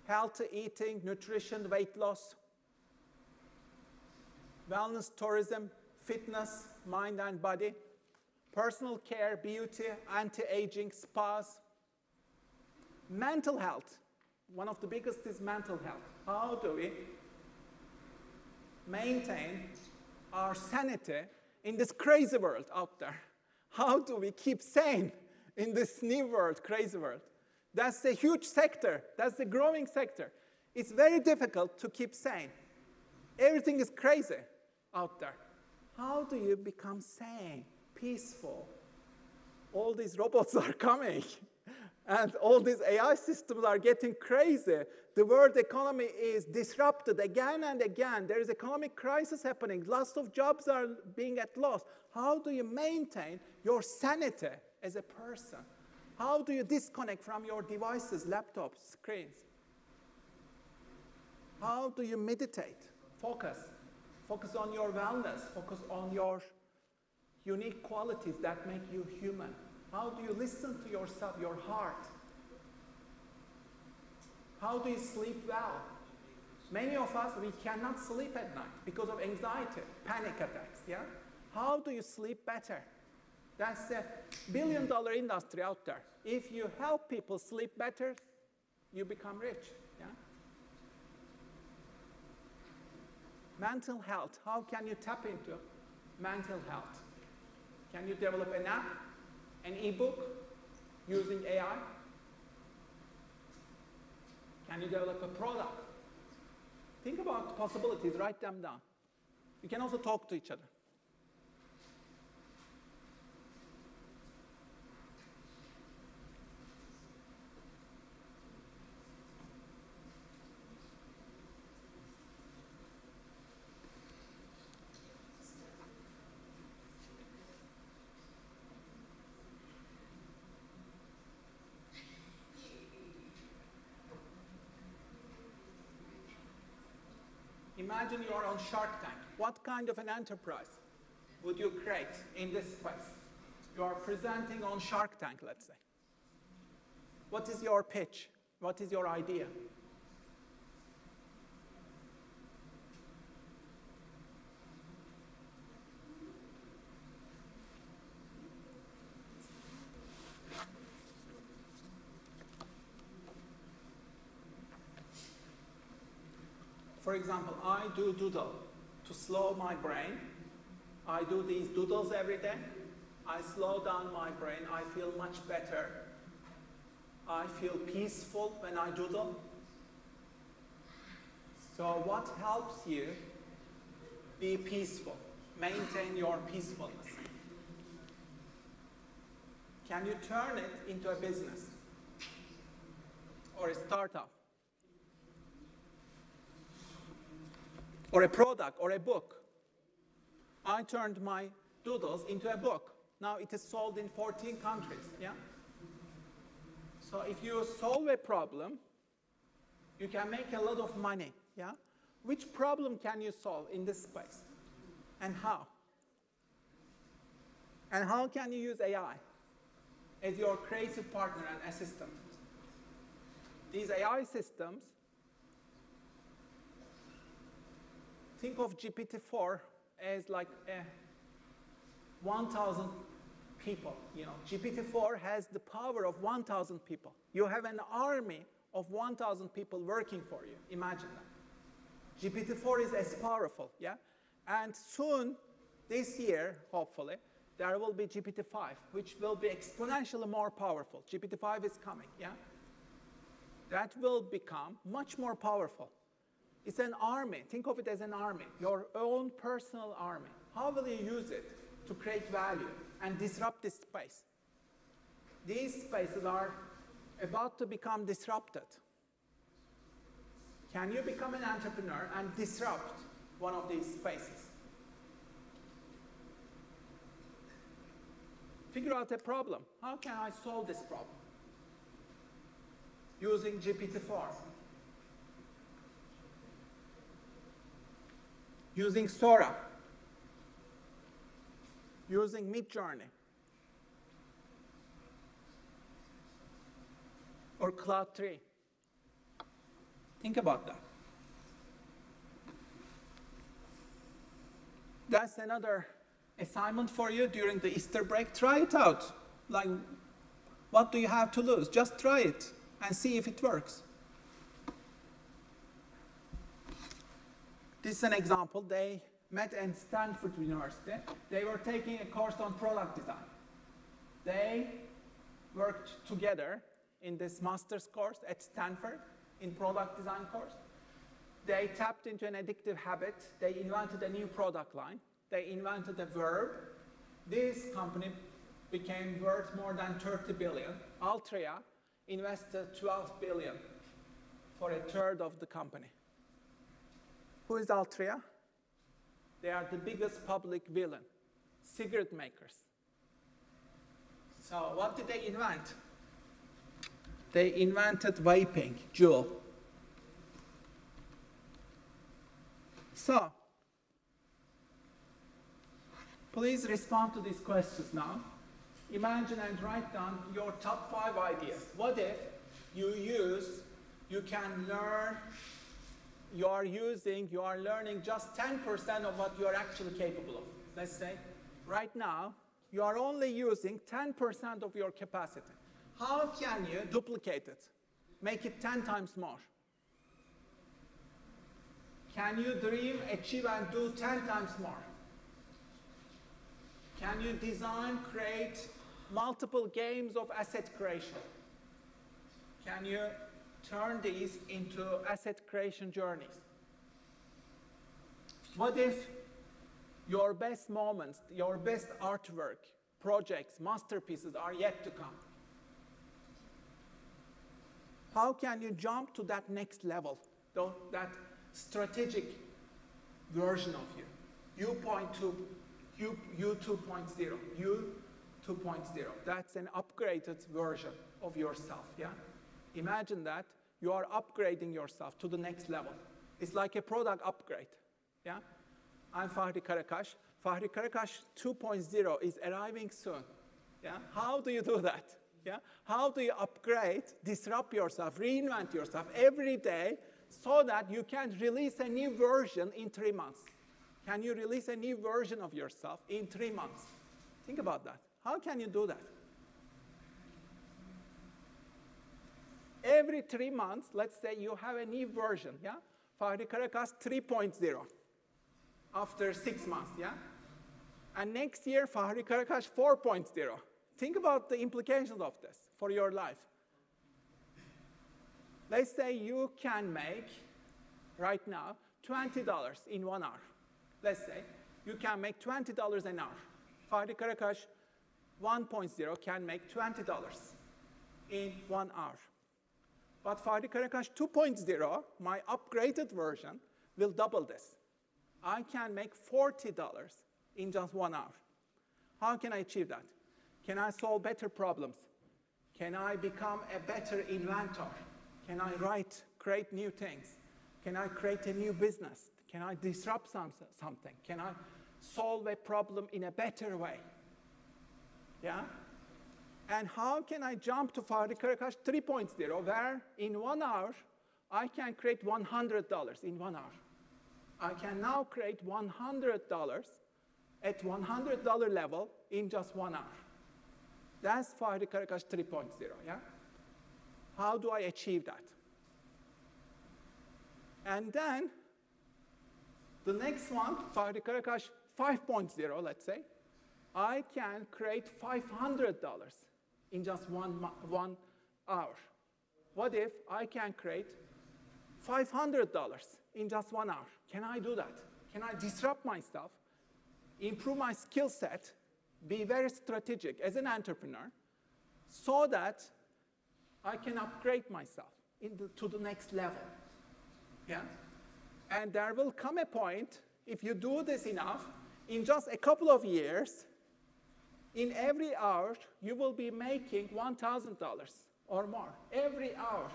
healthy eating, nutrition, weight loss, wellness, tourism, fitness, mind and body, personal care, beauty, anti-aging, spas, mental health. One of the biggest is mental health. How do we maintain our sanity in this crazy world out there? How do we keep sane in this new world, crazy world? That's a huge sector. That's a growing sector. It's very difficult to keep sane. Everything is crazy out there. How do you become sane, peaceful? All these robots are coming, and all these AI systems are getting crazy. The world economy is disrupted again and again. There is economic crisis happening. Lots of jobs are being at loss. How do you maintain your sanity as a person? How do you disconnect from your devices, laptops, screens? How do you meditate, focus? Focus on your wellness, focus on your unique qualities that make you human. How do you listen to yourself, your heart? How do you sleep well? Many of us, we cannot sleep at night because of anxiety, panic attacks, yeah? How do you sleep better? That's a billion-dollar industry out there. If you help people sleep better, you become rich, yeah? Mental health, how can you tap into mental health? Can you develop an app, an ebook using AI? Can you develop a product? Think about possibilities, write them down. You can also talk to each other. Imagine you're on Shark Tank. What kind of an enterprise would you create in this space? You are presenting on Shark Tank, let's say. What is your pitch? What is your idea? For example, I do doodle to slow my brain. I do these doodles every day. I slow down my brain. I feel much better. I feel peaceful when I doodle. So what helps you be peaceful? Maintain your peacefulness. Can you turn it into a business or a startup? Or a product, or a book. I turned my doodles into a book. Now it is sold in 14 countries, yeah? So if you solve a problem, you can make a lot of money, yeah? Which problem can you solve in this space? And how? And how can you use AI as your creative partner and assistant? These AI systems think of GPT-4 as like 1,000 people. You know, GPT-4 has the power of 1,000 people. You have an army of 1,000 people working for you. Imagine that. GPT-4 is as powerful, yeah? And soon, this year, hopefully, there will be GPT-5, which will be exponentially more powerful. GPT-5 is coming, yeah? That will become much more powerful. It's an army. Think of it as an army, your own personal army. How will you use it to create value and disrupt this space? These spaces are about to become disrupted. Can you become an entrepreneur and disrupt one of these spaces? Figure out a problem. How can I solve this problem? Using GPT-4. Using Sora. Using Midjourney. Or Cloud 3. Think about that. That's another assignment for you during the Easter break. Try it out. Like, what do you have to lose? Just try it and see if it works. This is an example. They met at Stanford University. They were taking a course on product design. They worked together in this master's course at Stanford, in product design course. They tapped into an addictive habit. They invented a new product line. They invented a verb. This company became worth more than 30 billion. Altria invested 12 billion for a third of the company. Who is Altria? They are the biggest public villain, cigarette makers. So what did they invent? They invented vaping, Juul. So, please respond to these questions now. Imagine and write down your top 5 ideas. What if you can learn, you are learning just 10% of what you are actually capable of. Let's say, right now, you are only using 10% of your capacity. How can you duplicate it? Make it 10 times more. Can you dream, achieve, and do 10 times more? Can you design, create multiple games of asset creation? Can you turn these into asset creation journeys? What if your best moments, your best artwork, projects, masterpieces are yet to come? How can you jump to that next level, that strategic version of you? You 2.0. That's an upgraded version of yourself, yeah? Imagine that you are upgrading yourself to the next level. It's like a product upgrade, yeah? I'm Fahri Karakash. Fahri Karakash 2.0 is arriving soon, yeah? How do you do that? Yeah? How do you upgrade, disrupt yourself, reinvent yourself every day so that you can release a new version in 3 months? Can you release a new version of yourself in 3 months? Think about that. How can you do that? Every 3 months, let's say you have a new version, yeah? Fahri Karakash 3.0 after 6 months, yeah? And next year, Fahri Karakash 4.0. Think about the implications of this for your life. Let's say you can make, right now, $20 in 1 hour. Let's say you can make $20 an hour. Fahri Karakash 1.0 can make $20 in 1 hour. But Fahri Karakash 2.0, my upgraded version, will double this. I can make $40 in just 1 hour. How can I achieve that? Can I solve better problems? Can I become a better inventor? Can I create new things? Can I create a new business? Can I disrupt something? Can I solve a problem in a better way? Yeah? And how can I jump to Fahri Karakash 3.0, where in 1 hour, I can create $100 in 1 hour? I can now create $100 at $100 level in just 1 hour. That's Fahri Karakash 3.0, yeah? How do I achieve that? And then the next one, Fahri Karakash 5.0, let's say, I can create $500 in just one hour. What if I can create $500 in just 1 hour? Can I do that? Can I disrupt myself, improve my skill set, be very strategic as an entrepreneur so that I can upgrade myself to the next level? Yeah? And there will come a point, if you do this enough, in just a couple of years, in every hour, you will be making $1,000 or more. Every hour.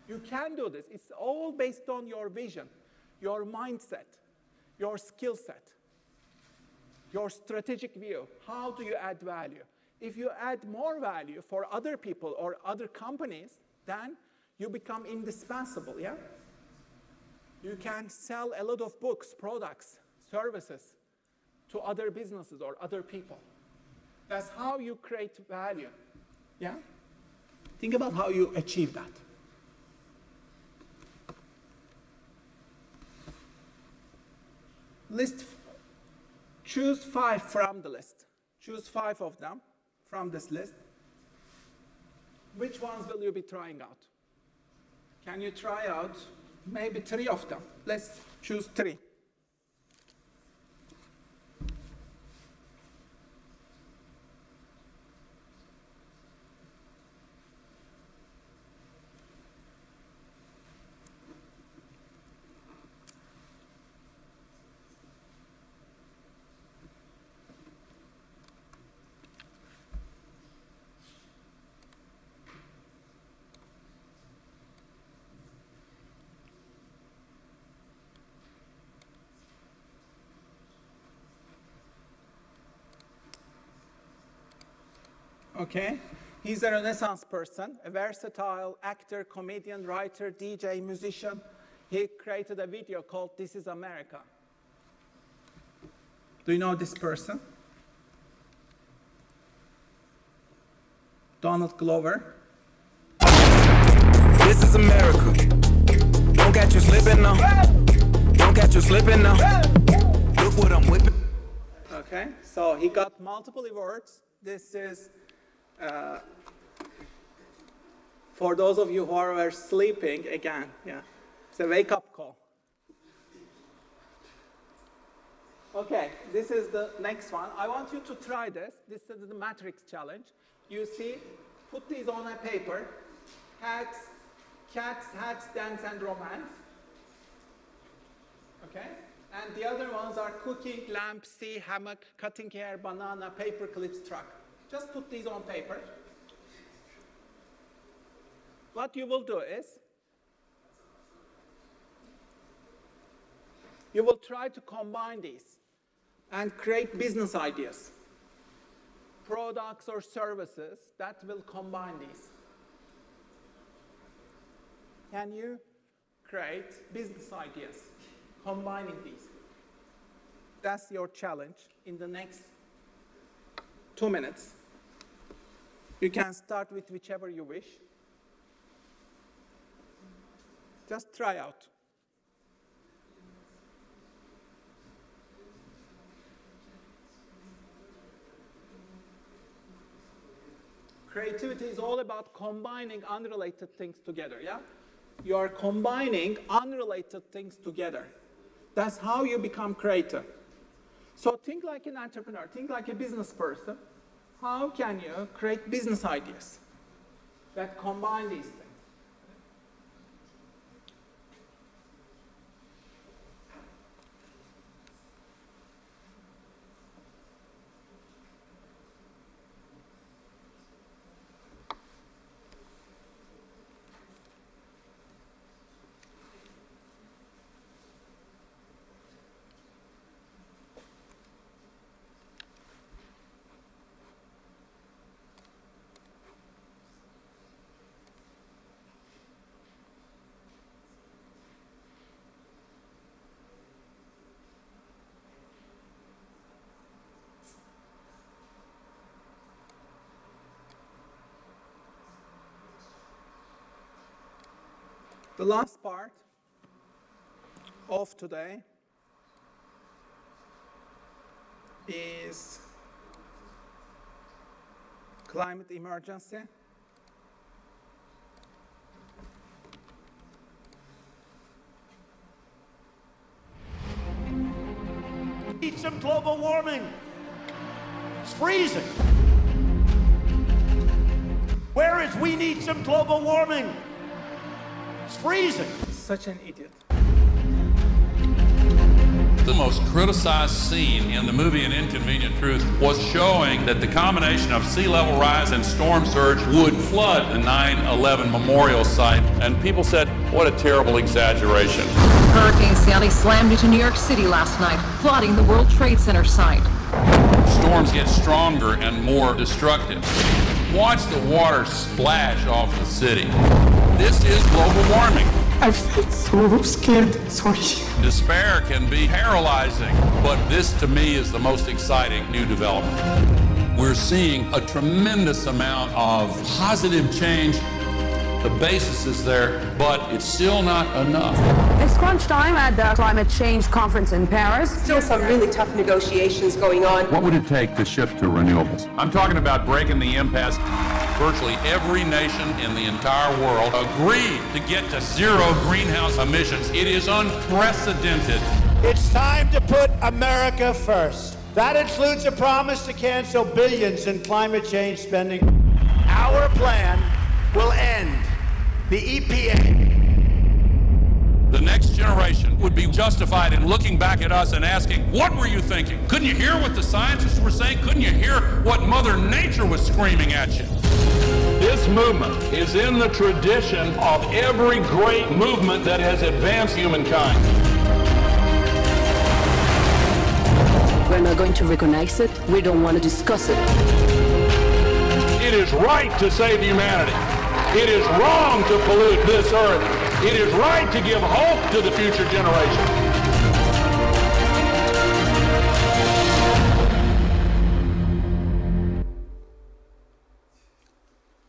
You can do this. It's all based on your vision, your mindset, your skill set, your strategic view. How do you add value? If you add more value for other people or other companies, then you become indispensable, yeah? You can sell a lot of books, products, services to other businesses or other people. That's how you create value, yeah? Think about how you achieve that. Choose 5 from the list. Choose 5 of them from this list. Which ones will you be trying out? Can you try out maybe 3 of them? Let's choose 3. Okay, he's a Renaissance person, a versatile actor, comedian, writer, DJ, musician. He created a video called This is America. Do you know this person? Donald Glover. This is America. Don't catch you slipping now. Don't catch you slipping now. Look what I'm whipping. Okay, so he got multiple awards. This is for those of you who are sleeping, again, yeah, it's a wake-up call. Okay, this is the next one. I want you to try this. This is the Matrix challenge. You see, put these on a paper. Cats, hats, dance, and romance. Okay? And the other ones are cooking, lamp, sea, hammock, cutting hair, banana, paper clips, truck. Just put these on paper. What you will do is, you will try to combine these and create business ideas, products or services that will combine these. Can you create business ideas combining these? That's your challenge in the next 2 minutes. You can start with whichever you wish. Just try out. Creativity is all about combining unrelated things together, yeah? You are combining unrelated things together. That's how you become creative. So think like an entrepreneur, think like a business person. How can you create business ideas that combine these things? The last part of today is climate emergency. Need some global warming. It's freezing. Where is we need some global warming? It's freezing. Such an idiot. The most criticized scene in the movie An Inconvenient Truth was showing that the combination of sea level rise and storm surge would flood the 9/11 memorial site. And people said, what a terrible exaggeration. Hurricane Sally slammed into New York City last night, flooding the World Trade Center site. Storms get stronger and more destructive. Watch the water splash off the city. This is global warming. I feel so scared, sorry. Despair can be paralyzing, but this to me is the most exciting new development. We're seeing a tremendous amount of positive change. The basis is there, but it's still not enough. It's crunch time at the climate change conference in Paris. Still some really tough negotiations going on. What would it take to shift to renewables? I'm talking about breaking the impasse. Virtually every nation in the entire world agreed to get to zero greenhouse emissions. It is unprecedented. It's time to put America first. That includes a promise to cancel billions in climate change spending. Our plan will end the EPA. The next generation would be justified in looking back at us and asking, what were you thinking? Couldn't you hear what the scientists were saying? Couldn't you hear what Mother Nature was screaming at you? This movement is in the tradition of every great movement that has advanced humankind. We're not going to recognize it. We don't want to discuss it. It is right to save humanity. It is wrong to pollute this earth. It is right to give hope to the future generation.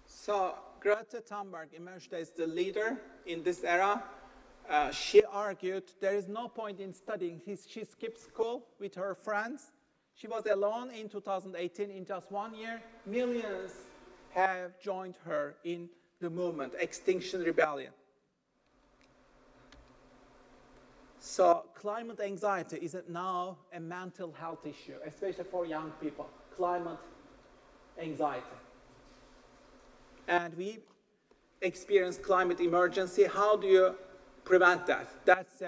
So Greta Thunberg emerged as the leader in this era. She argued there is no point in studying. She skipped school with her friends. She was alone in 2018. In just 1 year, millions have joined her in the movement, Extinction Rebellion. So climate anxiety is now a mental health issue, especially for young people, climate anxiety. And we experience climate emergency. How do you prevent that? That's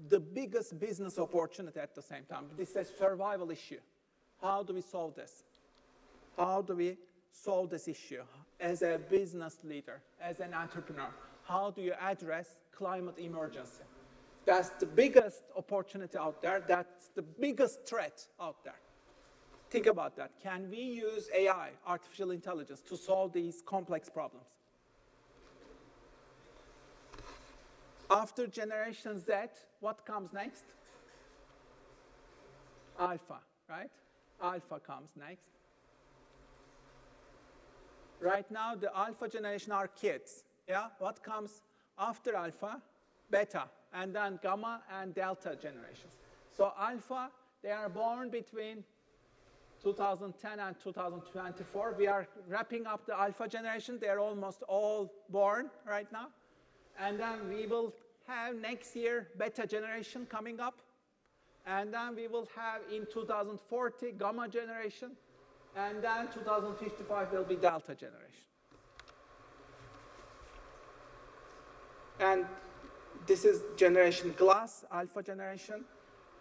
the biggest business opportunity at the same time. This is a survival issue. How do we solve this? How do we solve this issue as a business leader, as an entrepreneur? How do you address climate emergency? That's the biggest opportunity out there. That's the biggest threat out there. Think about that. Can we use AI, artificial intelligence, to solve these complex problems? After Generation Z, what comes next? Alpha, right? Alpha comes next. Right now, the alpha generation are kids. Yeah? What comes after alpha? Beta, and then gamma and delta generations. So alpha, they are born between 2010 and 2024. We are wrapping up the alpha generation. They are almost all born right now. And then we will have next year beta generation coming up. And then we will have in 2040 gamma generation. And then 2055 will be delta generation. And this is generation glass, alpha generation.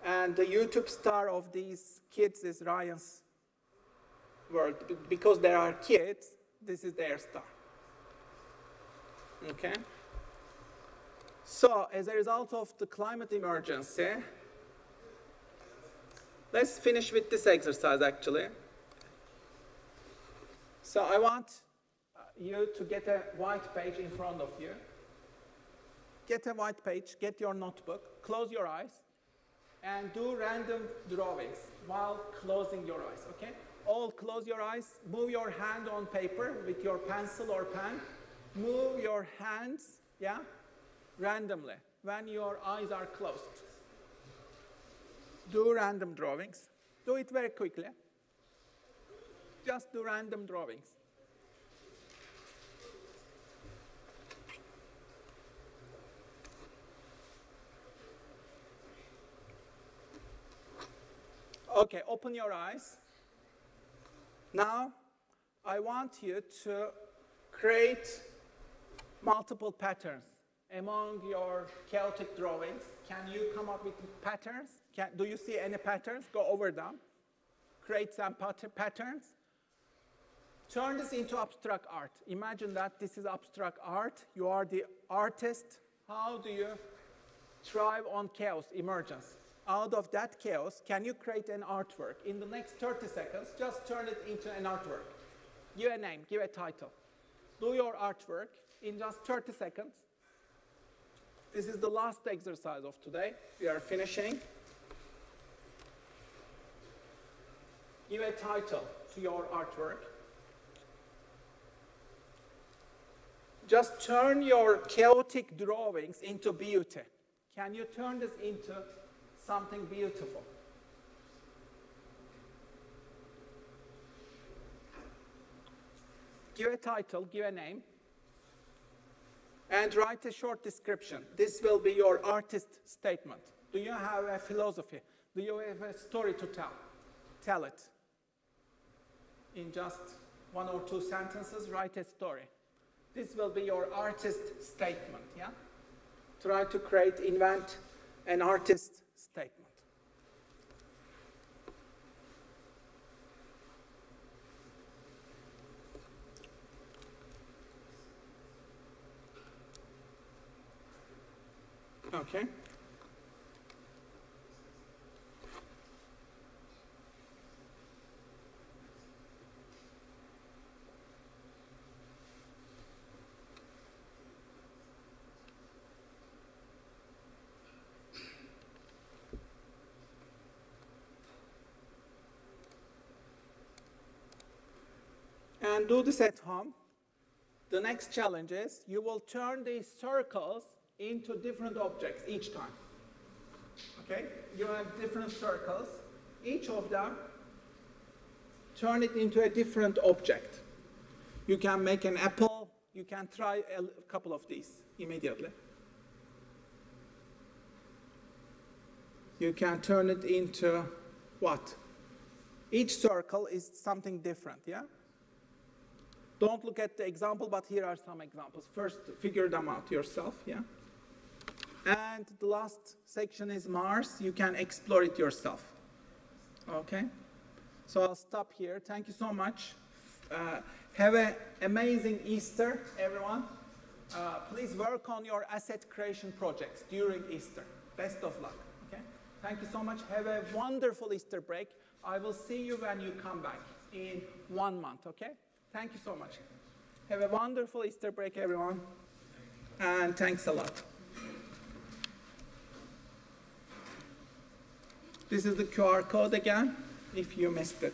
And the YouTube star of these kids is Ryan's world. Because there are kids, this is their star. Okay? So, as a result of the climate emergency, let's finish with this exercise, actually. So, I want you to get a white page in front of you. Get a white page, get your notebook, close your eyes, and do random drawings while closing your eyes, okay? All close your eyes, move your hand on paper with your pencil or pen, move your hands, yeah? randomly when your eyes are closed. Do random drawings. Do it very quickly. Just do random drawings. Okay, open your eyes. Now, I want you to create multiple patterns among your chaotic drawings. Can you come up with patterns? Do you see any patterns? Go over them. Create some patterns. Turn this into abstract art. Imagine that this is abstract art. You are the artist. How do you thrive on chaos, emergence? Out of that chaos, can you create an artwork? In the next 30 seconds, just turn it into an artwork. Give a name, give a title. Do your artwork in just 30 seconds. This is the last exercise of today. We are finishing. Give a title to your artwork. Just turn your chaotic drawings into beauty. Can you turn this into something beautiful? Give a title, give a name, and write a short description. This will be your artist statement. Do you have a philosophy? Do you have a story to tell? Tell it. In just 1 or 2 sentences, write a story. This will be your artist statement, yeah? Try to create, invent an artist statement. Okay. And do this at home. The next challenge is you will turn these circles into different objects each time. Okay? You have different circles. Each of them, turn it into a different object. You can make an apple. You can try a couple of these immediately. You can turn it into what? Each circle is something different, yeah? Don't look at the example, but here are some examples. First, figure them out yourself, yeah? And the last section is Mars. You can explore it yourself, okay? So I'll stop here. Thank you so much. Have an amazing Easter, everyone. Please work on your asset creation projects during Easter. Best of luck, okay? Thank you so much. Have a wonderful Easter break. I will see you when you come back in 1 month, okay? Thank you so much. Have a wonderful Easter break, everyone. And thanks a lot. This is the QR code again, if you missed it.